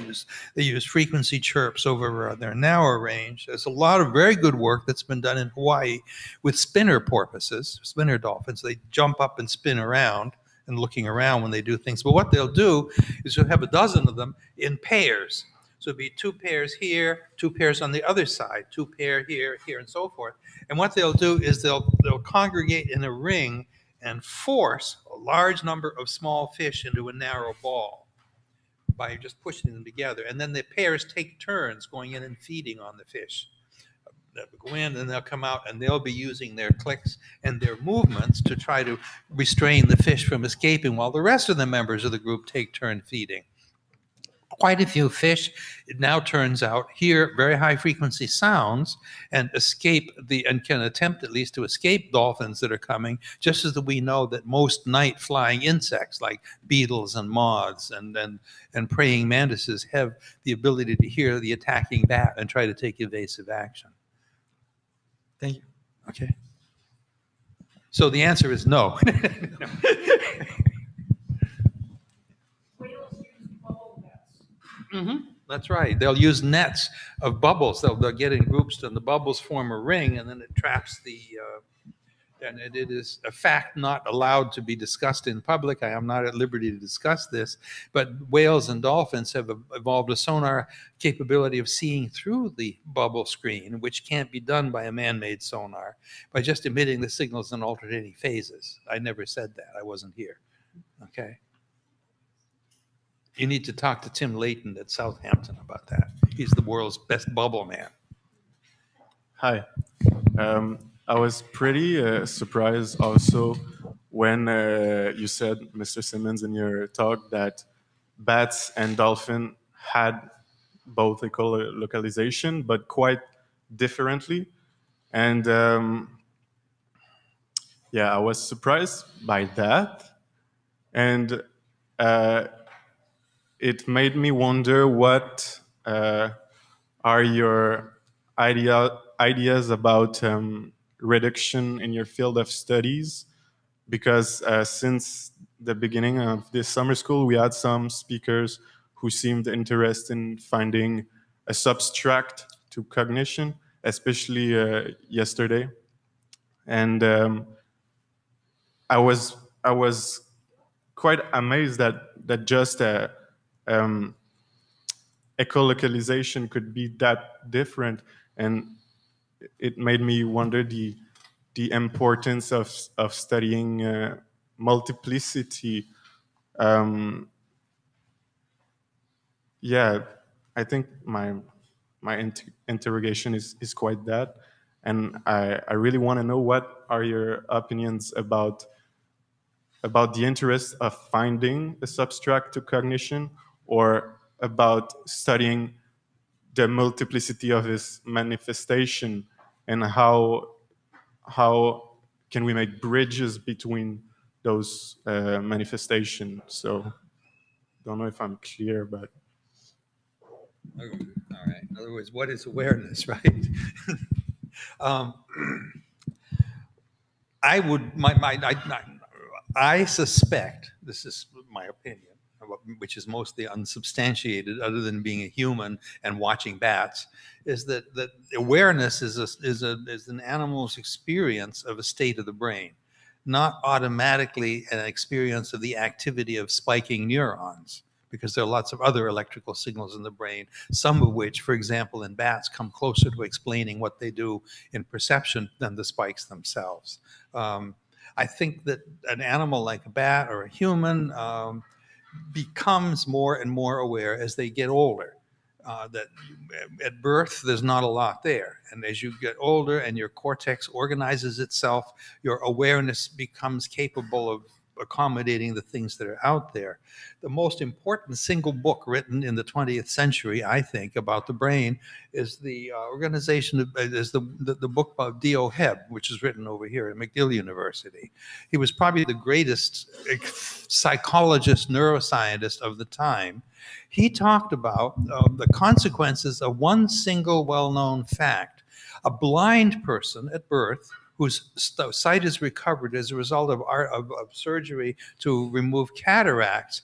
use frequency chirps over their narrow range. There's a lot of very good work that's been done in Hawaii with spinner porpoises, spinner dolphins. They jump up and spin around and looking around when they do things. But what they'll do is you'll have a dozen of them in pairs. So it'd be 2 pairs here, 2 pairs on the other side, 2 pair here, here, and so forth. And what they'll do is they'll congregate in a ring and force a large number of small fish into a narrow ball by just pushing them together. And then the pairs take turns going in and feeding on the fish. They'll go in and they'll come out and they'll be using their clicks and their movements to try to restrain the fish from escaping while the rest of the members of the group take turn feeding. Quite a few fish, it now turns out, hear very high frequency sounds and can attempt at least to escape dolphins that are coming, just as we know that most night flying insects like beetles and moths and praying mantises have the ability to hear the attacking bat and try to take evasive action. Thank you. Okay. So the answer is no. No. Mm-hmm. That's right. They'll use nets of bubbles. They'll get in groups, and the bubbles form a ring, and then it traps and it is a fact not allowed to be discussed in public. I am not at liberty to discuss this, but whales and dolphins have evolved a sonar capability of seeing through the bubble screen, which can't be done by a man-made sonar, by just emitting the signals in alternating phases. I never said that. I wasn't here. Okay. You need to talk to Tim Layton at Southampton about that. He's the world's best bubble man. Hi. I was pretty surprised also when you said, Mr. Simmons, in your talk that bats and dolphin had both echolocalization, but quite differently. And yeah, I was surprised by that. And it made me wonder what are your ideas about reduction in your field of studies, because since the beginning of this summer school, we had some speakers who seemed interested in finding a substract to cognition, especially yesterday. And I was quite amazed that just ecolocalization could be that different, and it made me wonder the importance of studying multiplicity. Yeah, I think my interrogation is quite that, and I really want to know what are your opinions about the interest of finding a substract to cognition, or about studying the multiplicity of its manifestation and how can we make bridges between those manifestations? So, don't know if I'm clear, but All right. In other words, what is awareness, right? I suspect, this is my opinion, which is mostly unsubstantiated, other than being a human and watching bats, is that awareness is an animal's experience of a state of the brain, not automatically an experience of the activity of spiking neurons, because there are lots of other electrical signals in the brain, some of which, for example, in bats, come closer to explaining what they do in perception than the spikes themselves. I think that an animal like a bat or a human becomes more and more aware as they get older. That at birth, there's not a lot there. And as you get older and your cortex organizes itself, your awareness becomes capable of accommodating the things that are out there. The most important single book written in the 20th century, I think, about the brain is the the book by D.O. Hebb, which is written over here at McGill University. He was probably the greatest psychologist, neuroscientist of the time. He talked about the consequences of one single well-known fact. A blind person at birth whose sight is recovered as a result of surgery to remove cataracts,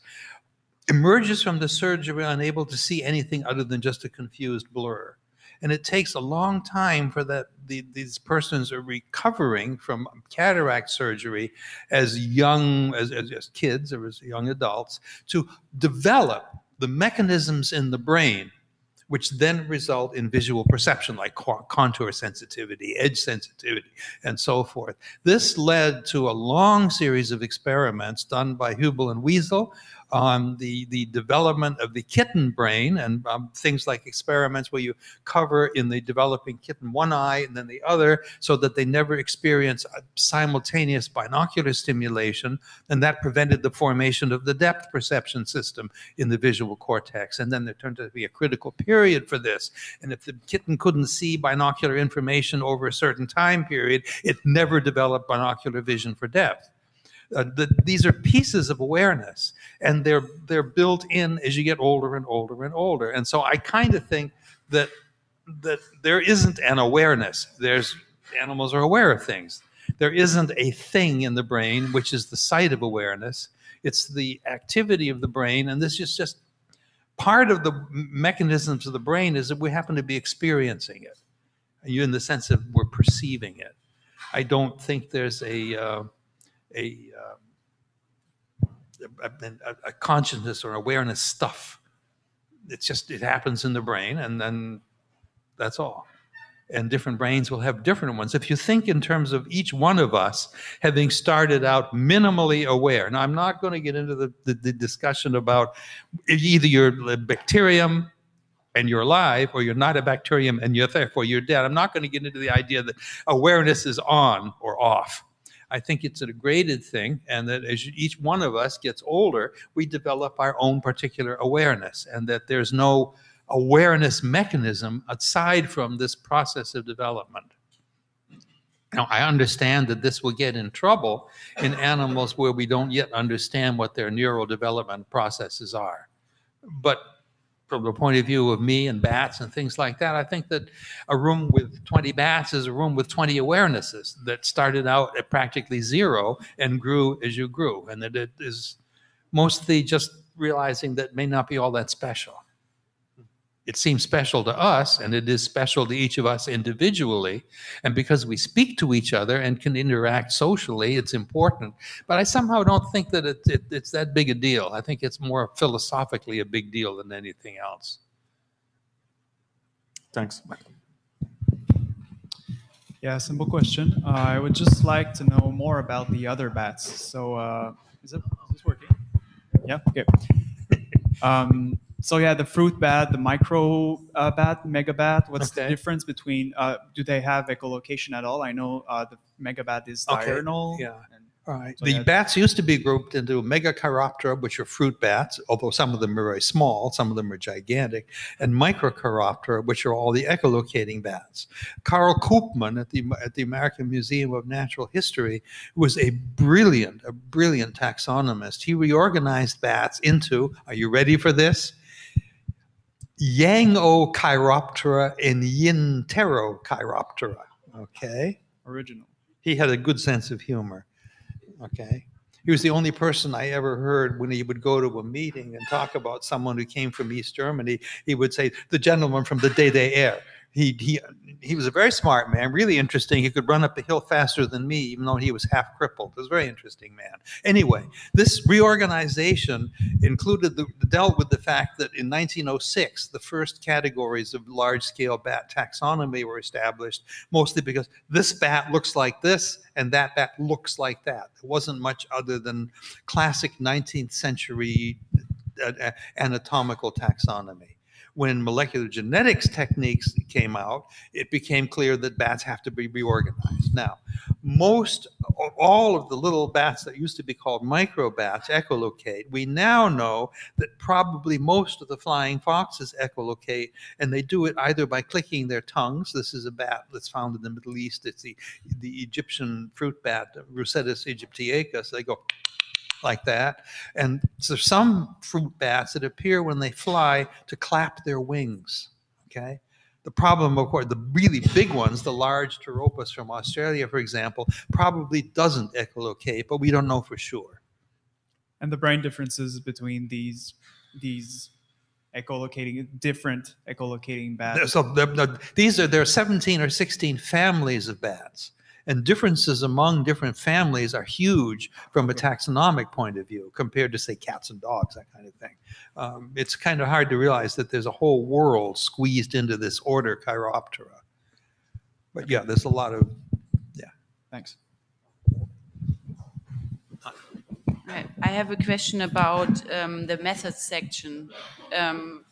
emerges from the surgery unable to see anything other than just a confused blur. And it takes a long time for these persons are recovering from cataract surgery as young as kids or as young adults to develop the mechanisms in the brain which then result in visual perception, like contour sensitivity, edge sensitivity, and so forth. This led to a long series of experiments done by Hubel and Wiesel on the development of the kitten brain, and things like experiments where you cover in the developing kitten one eye and then the other so that they never experience a simultaneous binocular stimulation, and that prevented the formation of the depth perception system in the visual cortex. And then there turned out to be a critical period for this, and if the kitten couldn't see binocular information over a certain time period, it never developed binocular vision for depth. These are pieces of awareness, and they're built in as you get older and older and older. And so I kind of think that there isn't an awareness. Animals are aware of things. There isn't a thing in the brain which is the site of awareness. It's the activity of the brain, and this is just part of the mechanisms of the brain is that we happen to be experiencing it, in the sense of we're perceiving it. I don't think there's a consciousness or awareness stuff. It's just, it happens in the brain, and then that's all. And different brains will have different ones. If you think in terms of each one of us having started out minimally aware, now I'm not going to get into the discussion about either you're a bacterium and you're alive, or you're not a bacterium and therefore you're dead. I'm not going to get into the idea that awareness is on or off. I think it's a graded thing, and that as each one of us gets older, we develop our own particular awareness, and that there's no awareness mechanism aside from this process of development. Now, I understand that this will get in trouble in animals where we don't yet understand what their neural development processes are. But from the point of view of me and bats and things like that, I think that a room with 20 bats is a room with 20 awarenesses that started out at practically zero and grew as you grew, and that it is mostly just realizing that may not be all that special. It seems special to us, and it is special to each of us individually, and because we speak to each other and can interact socially, it's important. But I somehow don't think that it's that big a deal. I think it's more philosophically a big deal than anything else. Thanks. Yeah, simple question. I would just like to know more about the other bats. So is this working? Yeah, okay. So yeah, the fruit bat, the micro bat, mega bat, what's the difference between, do they have echolocation at all? I know the mega bat is diurnal. Yeah. All right. So The yeah. bats used to be grouped into Megachiroptera, which are fruit bats, although some of them are very small, some of them are gigantic, and Microchiroptera, which are all the echolocating bats. Karl Koopman at the American Museum of Natural History was a brilliant taxonomist. He reorganized bats into, are you ready for this? Yang-O-Chiroptera and Yin-Pterochiroptera. Okay. Original. He had a good sense of humor. Okay. He was the only person I ever heard when he would go to a meeting and talk about someone who came from East Germany. He would say, the gentleman from the DDR. He was a very smart man, really interesting. He could run up the hill faster than me, even though he was half crippled. He was a very interesting man. Anyway, this reorganization dealt with the fact that in 1906, the first categories of large-scale bat taxonomy were established, mostly because this bat looks like this and that bat looks like that. There wasn't much other than classic 19th century anatomical taxonomy. When molecular genetics techniques came out, it became clear that bats have to be reorganized. Now, all of the little bats that used to be called microbats echolocate. We now know that probably most of the flying foxes echolocate, and they do it either by clicking their tongues. This is a bat that's found in the Middle East. It's the Egyptian fruit bat, Rosetus aegyptiacus. They go like that. And so some fruit bats that appear when they fly to clap their wings, okay? The problem, of course, the really big ones, the large Pteropus from Australia, for example, probably doesn't echolocate, but we don't know for sure. And the brain differences between these different echolocating bats. So there are 17 or 16 families of bats. And differences among different families are huge from a taxonomic point of view compared to, say, cats and dogs, that kind of thing. It's kind of hard to realize that there's a whole world squeezed into this order Chiroptera. But yeah, there's a lot of, yeah. Thanks. Right. I have a question about the methods section from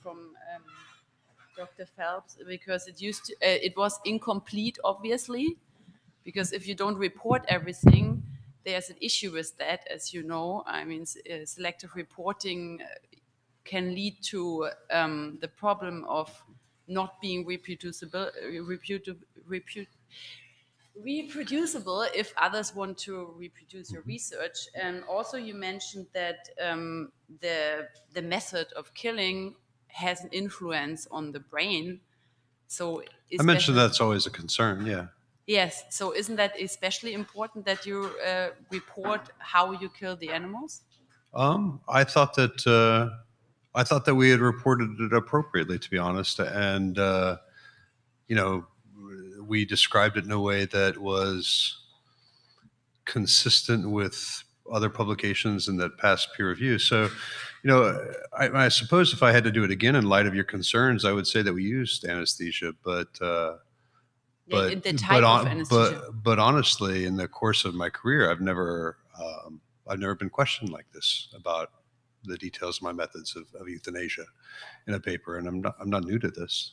Dr. Phelps, because it was incomplete, obviously. Because if you don't report everything, there's an issue with that, as you know. I mean, selective reporting can lead to the problem of not being reproducible if others want to reproduce your research. And also you mentioned that the method of killing has an influence on the brain. So I mentioned that's always a concern, yeah. Yes. So isn't that especially important that you report how you kill the animals? I thought that we had reported it appropriately, to be honest, and we described it in a way that was consistent with other publications and that passed peer review. So, I suppose if I had to do it again in light of your concerns, I would say that we used anesthesia, but honestly, in the course of my career, I've never been questioned like this about the details of my methods of euthanasia in a paper, and I'm not new to this.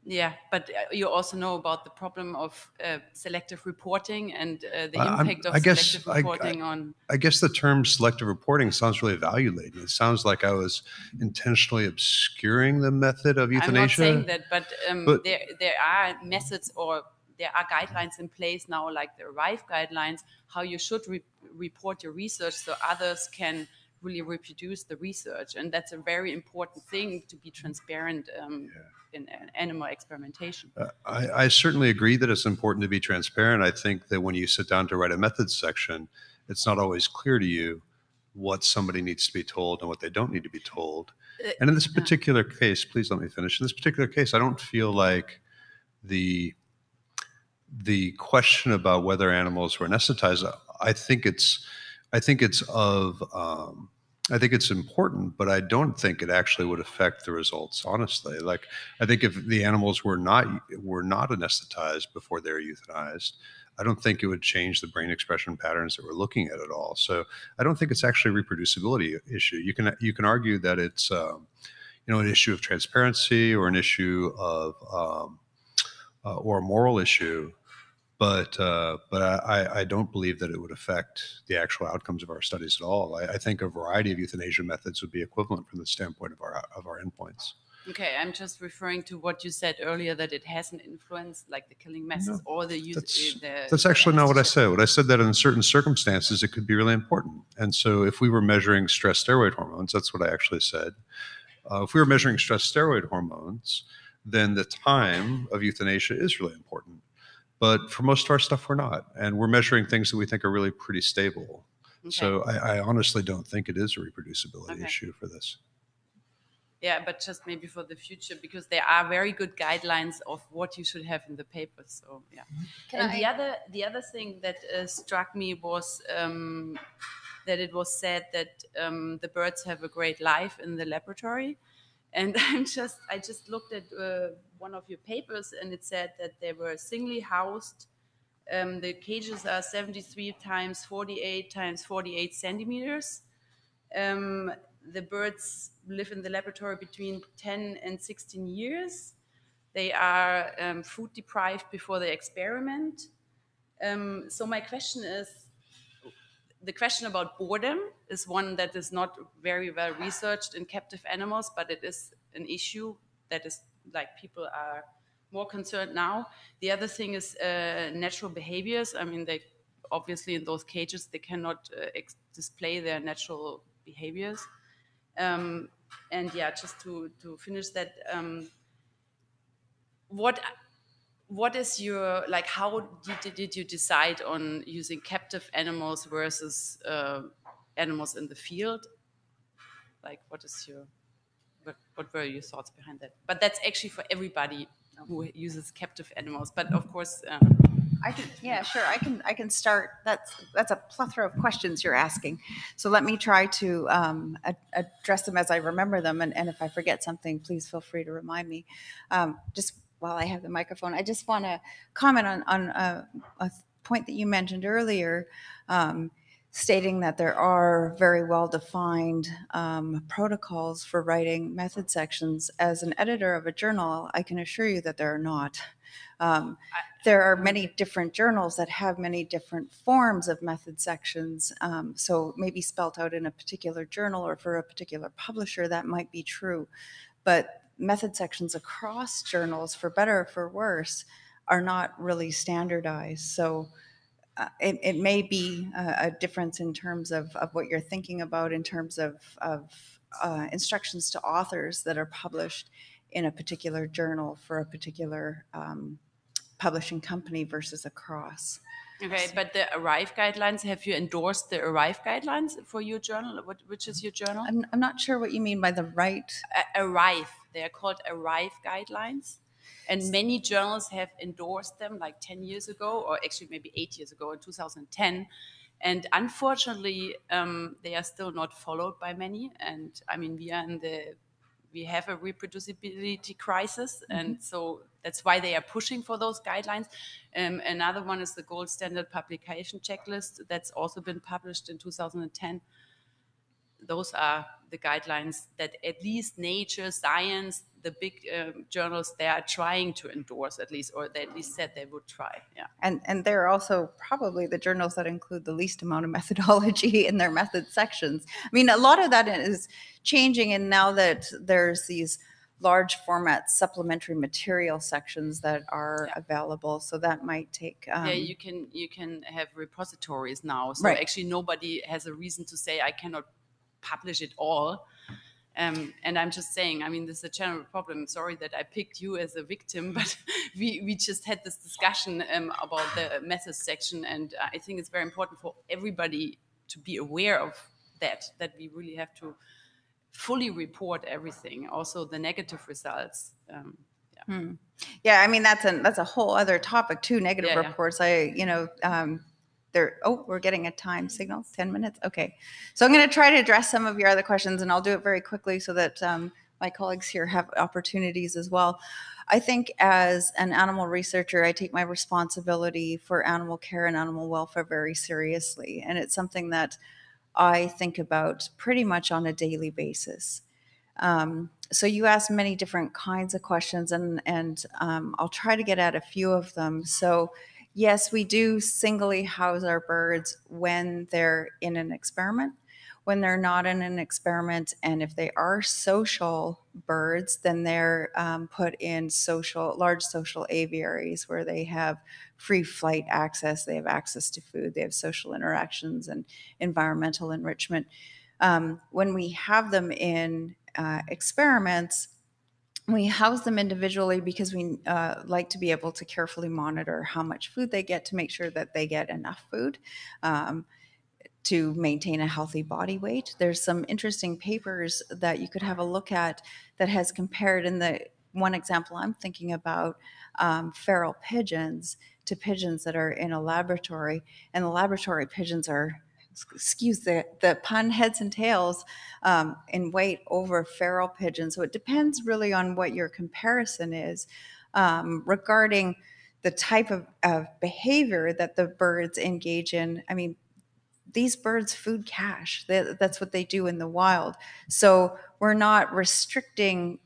Yeah, but you also know about the problem of selective reporting and the impact of selective reporting on. I guess the term selective reporting sounds really value-laden. It sounds like I was intentionally obscuring the method of euthanasia. I'm not saying that, but there are methods or there are guidelines in place now, like the ARRIVE guidelines, how you should report your research so others can really reproduce the research. And that's a very important thing, to be transparent in animal experimentation. I certainly agree that it's important to be transparent. I think that when you sit down to write a methods section, it's not always clear to you what somebody needs to be told and what they don't need to be told. And in this particular case, please let me finish. In this particular case, I don't feel like the question about whether animals were anesthetized, I think it's important, but I don't think it actually would affect the results, honestly. Like, I think if the animals were not anesthetized before they were euthanized, I don't think it would change the brain expression patterns that we're looking at all. So I don't think it's actually a reproducibility issue. You can argue that it's an issue of transparency or an issue of or a moral issue. But I don't believe that it would affect the actual outcomes of our studies at all. I think a variety of euthanasia methods would be equivalent from the standpoint of our endpoints. Okay, I'm just referring to what you said earlier, that it has an influence, like the killing methods or the use. That's actually not what I said. What I said that in certain circumstances it could be really important. And so if we were measuring stress steroid hormones, that's what I actually said. If we were measuring stress steroid hormones, then the time of euthanasia is really important. But for most of our stuff, we're not. And we're measuring things that we think are really pretty stable. Okay. So I honestly don't think it is a reproducibility issue for this. Yeah, but just maybe for the future, because there are very good guidelines of what you should have in the papers. So yeah. The other thing that struck me was that it was said that the birds have a great life in the laboratory, and I just looked at one of your papers, and it said that they were singly housed. The cages are 73 times 48 times 48 centimeters. The birds live in the laboratory between 10 and 16 years. They are food deprived before they experiment. So my question is, the question about boredom is one that is not very well researched in captive animals, but it is an issue that is like people are more concerned now. The other thing is natural behaviors. I mean, they obviously in those cages, they cannot display their natural behaviors. And yeah, just to finish that, what is your, like, how did you decide on using captive animals versus animals in the field? Like, what were your thoughts behind that? But that's actually for everybody who uses captive animals. But of course, I can start. That's a plethora of questions you're asking. So let me try to address them as I remember them. And if I forget something, please feel free to remind me. Just while I have the microphone, I just want to comment on a point that you mentioned earlier, stating that there are very well-defined protocols for writing method sections. As an editor of a journal, I can assure you that there are not. There are many different journals that have many different forms of method sections. So maybe spelt out in a particular journal or for a particular publisher, that might be true. But method sections across journals, for better or for worse, are not really standardized. So it may be a difference in terms of what you're thinking about in terms of instructions to authors that are published in a particular journal for a particular publishing company versus across. Okay, but the ARRIVE guidelines, have you endorsed the ARRIVE guidelines for your journal? Which is your journal? I'm not sure what you mean by the right. ARRIVE, they're called ARRIVE guidelines. And many journals have endorsed them like 10 years ago, or actually maybe 8 years ago in 2010. And unfortunately, they are still not followed by many. And I mean, we have a reproducibility crisis. And so that's why they are pushing for those guidelines. Another one is the gold standard publication checklist that's also been published in 2010. Those are the guidelines that at least Nature, Science, the big journals, they are trying to endorse at least, or they at least said they would try. Yeah. And they're also probably the journals that include the least amount of methodology in their method sections. I mean, a lot of that is changing, and now that there's these large format supplementary material sections that are available, so that might take you can have repositories now, so actually nobody has a reason to say I cannot publish it all. And I'm just saying, I mean, this is a general problem. Sorry that I picked you as a victim, but we just had this discussion about the methods section, and I think it's very important for everybody to be aware of that we really have to fully report everything, also the negative results. Yeah, I mean, that's a whole other topic too, negative reports. We're getting a time signal, 10 minutes. Okay. So I'm going to try to address some of your other questions, and I'll do it very quickly so that my colleagues here have opportunities as well. I think as an animal researcher, I take my responsibility for animal care and animal welfare very seriously. And it's something that I think about pretty much on a daily basis. So you asked many different kinds of questions, and I'll try to get at a few of them. So yes, we do singly house our birds when they're in an experiment. When they're not in an experiment, and if they are social birds, then they're put in large social aviaries where they have free flight access, they have access to food, they have social interactions and environmental enrichment. When we have them in experiments, we house them individually because we like to be able to carefully monitor how much food they get to make sure that they get enough food. To maintain a healthy body weight. There's some interesting papers that you could have a look at that has compared, in the one example I'm thinking about, feral pigeons to pigeons that are in a laboratory. And the laboratory pigeons are, excuse the pun, heads and tails in weight over feral pigeons. So it depends really on what your comparison is regarding the type of behavior that the birds engage in. I mean, these birds food cache. That's what they do in the wild. So we're not restricting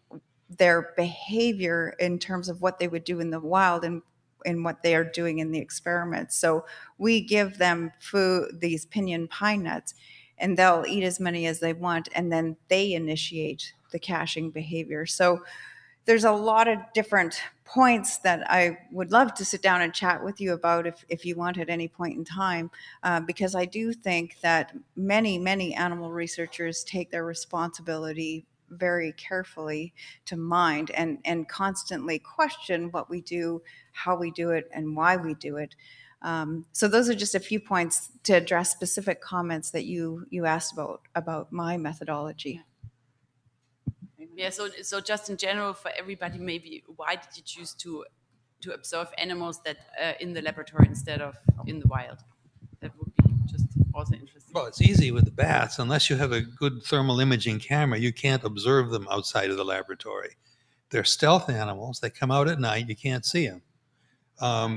their behavior in terms of what they would do in the wild and what they are doing in the experiments. So we give them food, these pinyon pine nuts, and they'll eat as many as they want, and then they initiate the caching behavior. So there's a lot of different points that I would love to sit down and chat with you about if you want at any point in time, because I do think that many animal researchers take their responsibility very carefully to mind and constantly question what we do, how we do it, and why we do it. So those are just a few points to address specific comments that you asked about my methodology. Yeah, so just in general for everybody, maybe why did you choose to observe animals that in the laboratory instead of in the wild? That would be just also interesting. Well, it's easy with the bats. Unless you have a good thermal imaging camera, you can't observe them outside of the laboratory. They're stealth animals. They come out at night. You can't see them.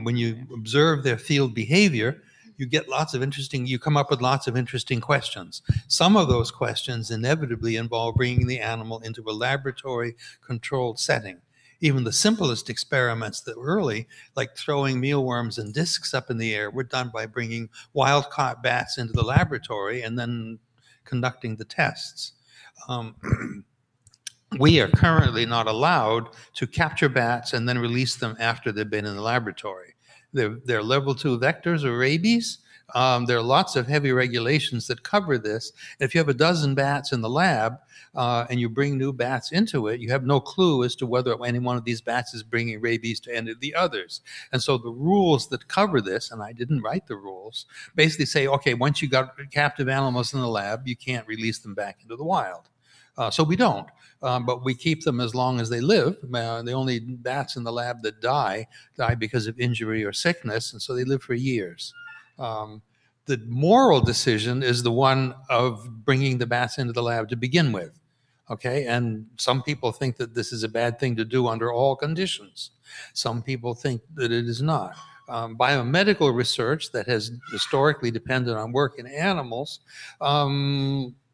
When you observe their field behavior, you come up with lots of interesting questions. Some of those questions inevitably involve bringing the animal into a laboratory controlled setting. Even the simplest experiments that were early, like throwing mealworms and discs up in the air, were done by bringing wild-caught bats into the laboratory and then conducting the tests. We are currently not allowed to capture bats and then release them after they've been in the laboratory. They're level 2 vectors of rabies. There are lots of heavy regulations that cover this. If you have a dozen bats in the lab and you bring new bats into it, you have no clue as to whether any one of these bats is bringing rabies to any of the others. And so the rules that cover this, and I didn't write the rules, basically say, okay, once you got captive animals in the lab, you can't release them back into the wild. So we don't, but we keep them as long as they live. The only bats in the lab that die because of injury or sickness, and so they live for years. The moral decision is the one of bringing the bats into the lab to begin with, okay? And some people think that this is a bad thing to do under all conditions. Some people think that it is not. Biomedical research that has historically depended on work in animals,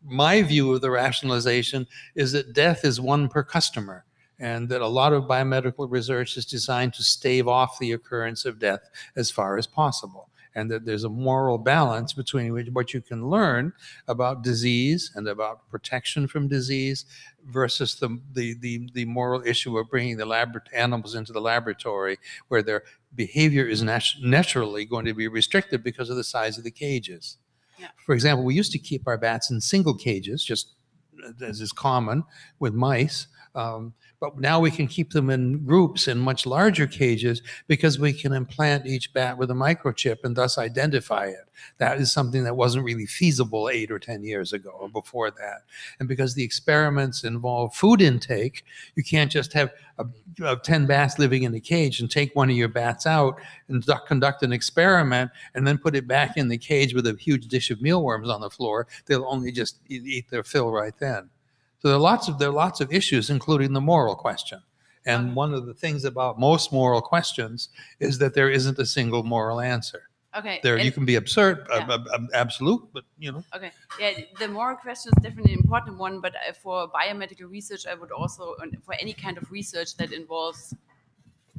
my view of the rationalization is that death is one per customer, and that a lot of biomedical research is designed to stave off the occurrence of death as far as possible, and that there's a moral balance between what you can learn about disease and about protection from disease versus the moral issue of bringing the animals into the laboratory where their behavior is naturally going to be restricted because of the size of the cages. Yeah. For example, we used to keep our bats in single cages, just as is common with mice. But now we can keep them in groups in much larger cages because we can implant each bat with a microchip and thus identify it. That is something that wasn't really feasible 8 or 10 years ago or before that. And because the experiments involve food intake, you can't just have 10 bats living in a cage and take one of your bats out and conduct an experiment and then put it back in the cage with a huge dish of mealworms on the floor. They'll only just eat their fill right then. So there are lots of issues, including the moral question. And one of the things about most moral questions is that there isn't a single moral answer. Okay. You can be absurd, absolute, but you know. Okay. Yeah, the moral question is definitely an important one, but for biomedical research, I would also, for any kind of research that involves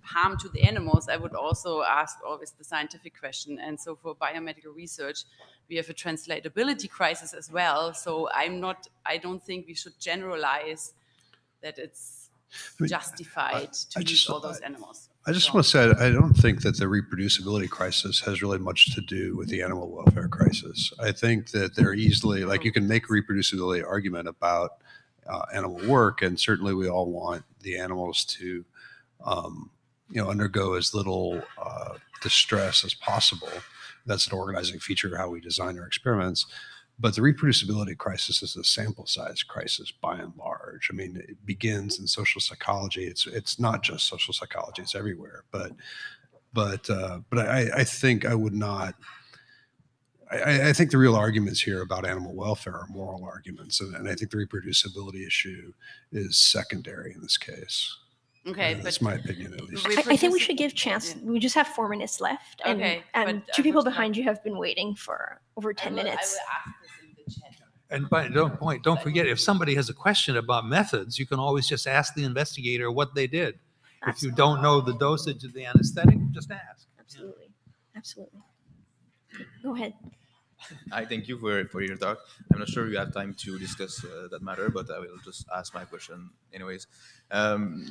harm to the animals, I would also ask always the scientific question. And so for biomedical research, we have a translatability crisis as well. So I don't think we should generalize that it's justified to use all those animals. I just want to say, I don't think that the reproducibility crisis has really much to do with the animal welfare crisis. I think that they're easily, like, you can make a reproducibility argument about animal work, and certainly we all want the animals to, undergo as little distress as possible. That's an organizing feature of how we design our experiments. But the reproducibility crisis is a sample size crisis by and large. I mean, it begins in social psychology. It's not just social psychology; it's everywhere. But I think I would not. I think the real arguments here about animal welfare are moral arguments, and I think the reproducibility issue is secondary in this case. Okay, that's my opinion, at least. I think we should give chance. We just have 4 minutes left, and, Okay, and but two people behind you have been waiting for over 10 minutes. I will ask this in the chat. And don't forget, if somebody has a question about methods, you can always just ask the investigator what they did. If you don't know the dosage of the anesthetic, just ask. Absolutely. Absolutely. Go ahead. I thank you for your talk. I'm not sure you have time to discuss that matter, but I will just ask my question anyways.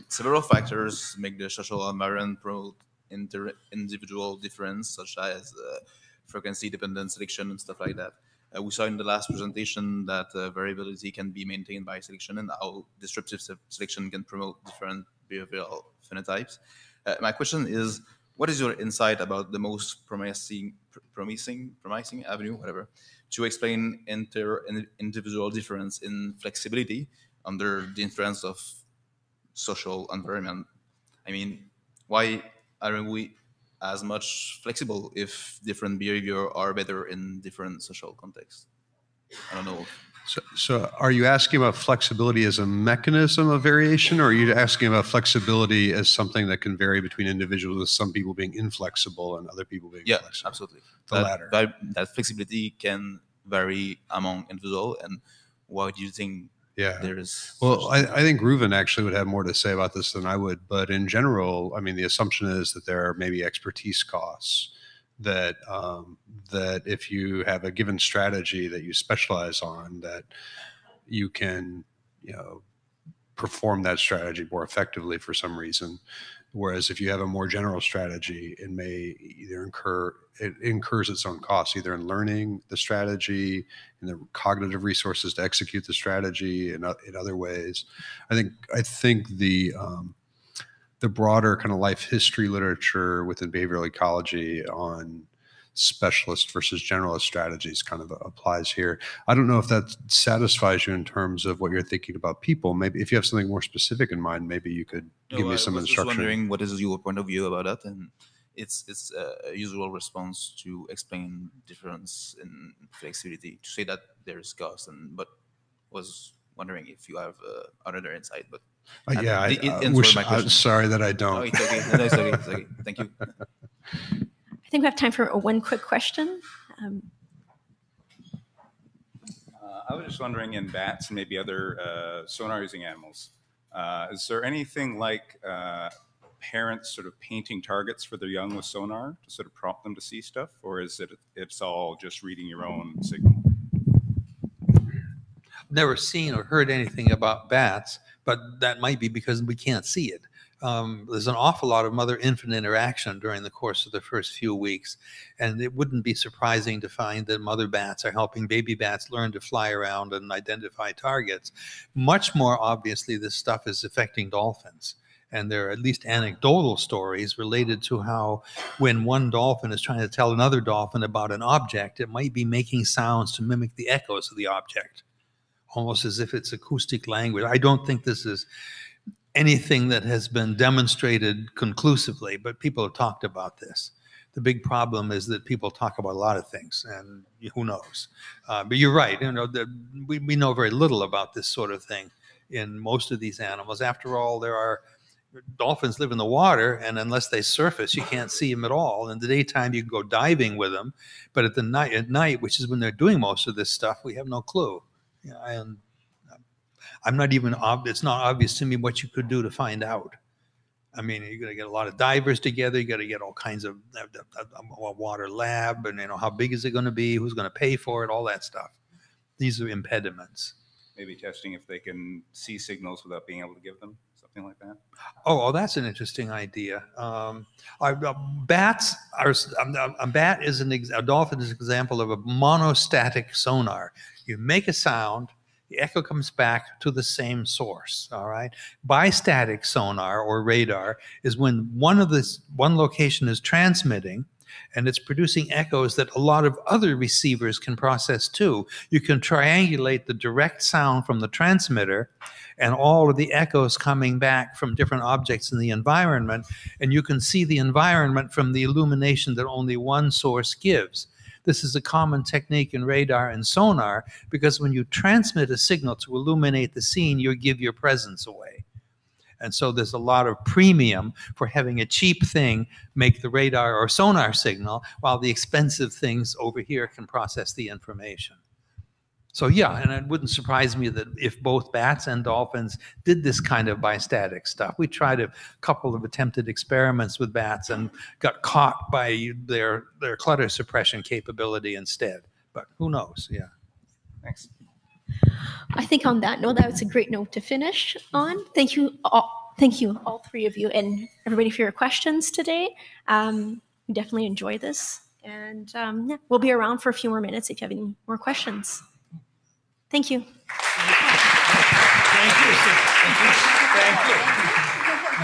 Several factors make the social environment promote individual difference, such as frequency-dependent selection and stuff like that. We saw in the last presentation that variability can be maintained by selection, and how disruptive selection can promote different behavioral phenotypes. My question is, what is your insight about the most promising avenue, whatever, to explain individual difference in flexibility under the influence of social environment? I mean, why aren't we as much flexible if different behavior are better in different social contexts? I don't know. So are you asking about flexibility as a mechanism of variation, or are you asking about flexibility as something that can vary between individuals, with some people being inflexible and other people being flexible? Yeah, absolutely. The latter. That flexibility can vary among individuals, and why do you think there is? Well, I think Reuven actually would have more to say about this than I would, but in general, I mean, the assumption is that there are maybe expertise costs, that that if you have a given strategy that you specialize on, that you can, perform that strategy more effectively for some reason. Whereas if you have a more general strategy, it may either incurs its own costs, either in learning the strategy, in the cognitive resources to execute the strategy, in other ways. I think the broader kind of life history literature within behavioral ecology on specialist versus generalist strategies kind of applies here. I don't know if that satisfies you in terms of what you're thinking about people. Maybe if you have something more specific in mind, maybe you could give me some instruction. I was just wondering, what is your point of view about that? And it's a usual response to explain difference in flexibility, to say that there's cost, but was wondering if you have another insight. But I'm sorry that I don't. No, it's okay. No, it's okay. It's okay. Thank you. I think we have time for one quick question. I was just wondering, in bats and maybe other sonar-using animals, is there anything like parents sort of painting targets for their young with sonar to sort of prompt them to see stuff, or is it's all just reading your own signal? Never seen or heard anything about bats, but that might be because we can't see it. There's an awful lot of mother-infant interaction during the course of the first few weeks, and it wouldn't be surprising to find that mother bats are helping baby bats learn to fly around and identify targets. Much more obviously, this stuff is affecting dolphins. And there are at least anecdotal stories related to how when one dolphin is trying to tell another dolphin about an object, it might be making sounds to mimic the echoes of the object, almost as if it's acoustic language. I don't think this is anything that has been demonstrated conclusively, but people have talked about this. The big problem is that people talk about a lot of things, and who knows? But you're right. We know very little about this sort of thing in most of these animals. After all, dolphins live in the water, and unless they surface, you can't see them at all. In the daytime, you can go diving with them, but at night, which is when they're doing most of this stuff, we have no clue. And I'm not even, it's not obvious to me what you could do to find out. I mean, you're going to get a lot of divers together. You got to get all kinds of a water lab, and how big is it going to be? Who's going to pay for it? All that stuff. These are impediments. Maybe testing if they can see signals without being able to give them, something like that. Oh, that's an interesting idea. Bats are. A bat is a dolphin is an example of a monostatic sonar. You make a sound. The echo comes back to the same source, all right? Bistatic sonar or radar is when one location is transmitting and it's producing echoes that a lot of other receivers can process too. You can triangulate the direct sound from the transmitter and all of the echoes coming back from different objects in the environment, and you can see the environment from the illumination that only one source gives. This is a common technique in radar and sonar because when you transmit a signal to illuminate the scene, you give your presence away. And so there's a lot of premium for having a cheap thing make the radar or sonar signal while the expensive things over here can process the information. So yeah, and it wouldn't surprise me that if both bats and dolphins did this kind of bistatic stuff. We tried a couple of attempted experiments with bats and got caught by their clutter suppression capability instead. But who knows? Yeah. Thanks. I think on that note, that's a great note to finish on. Thank you, all three of you, and everybody for your questions today. We definitely enjoyed this, and yeah, we'll be around for a few more minutes if you have any more questions. Thank you. Thank you. Thank you.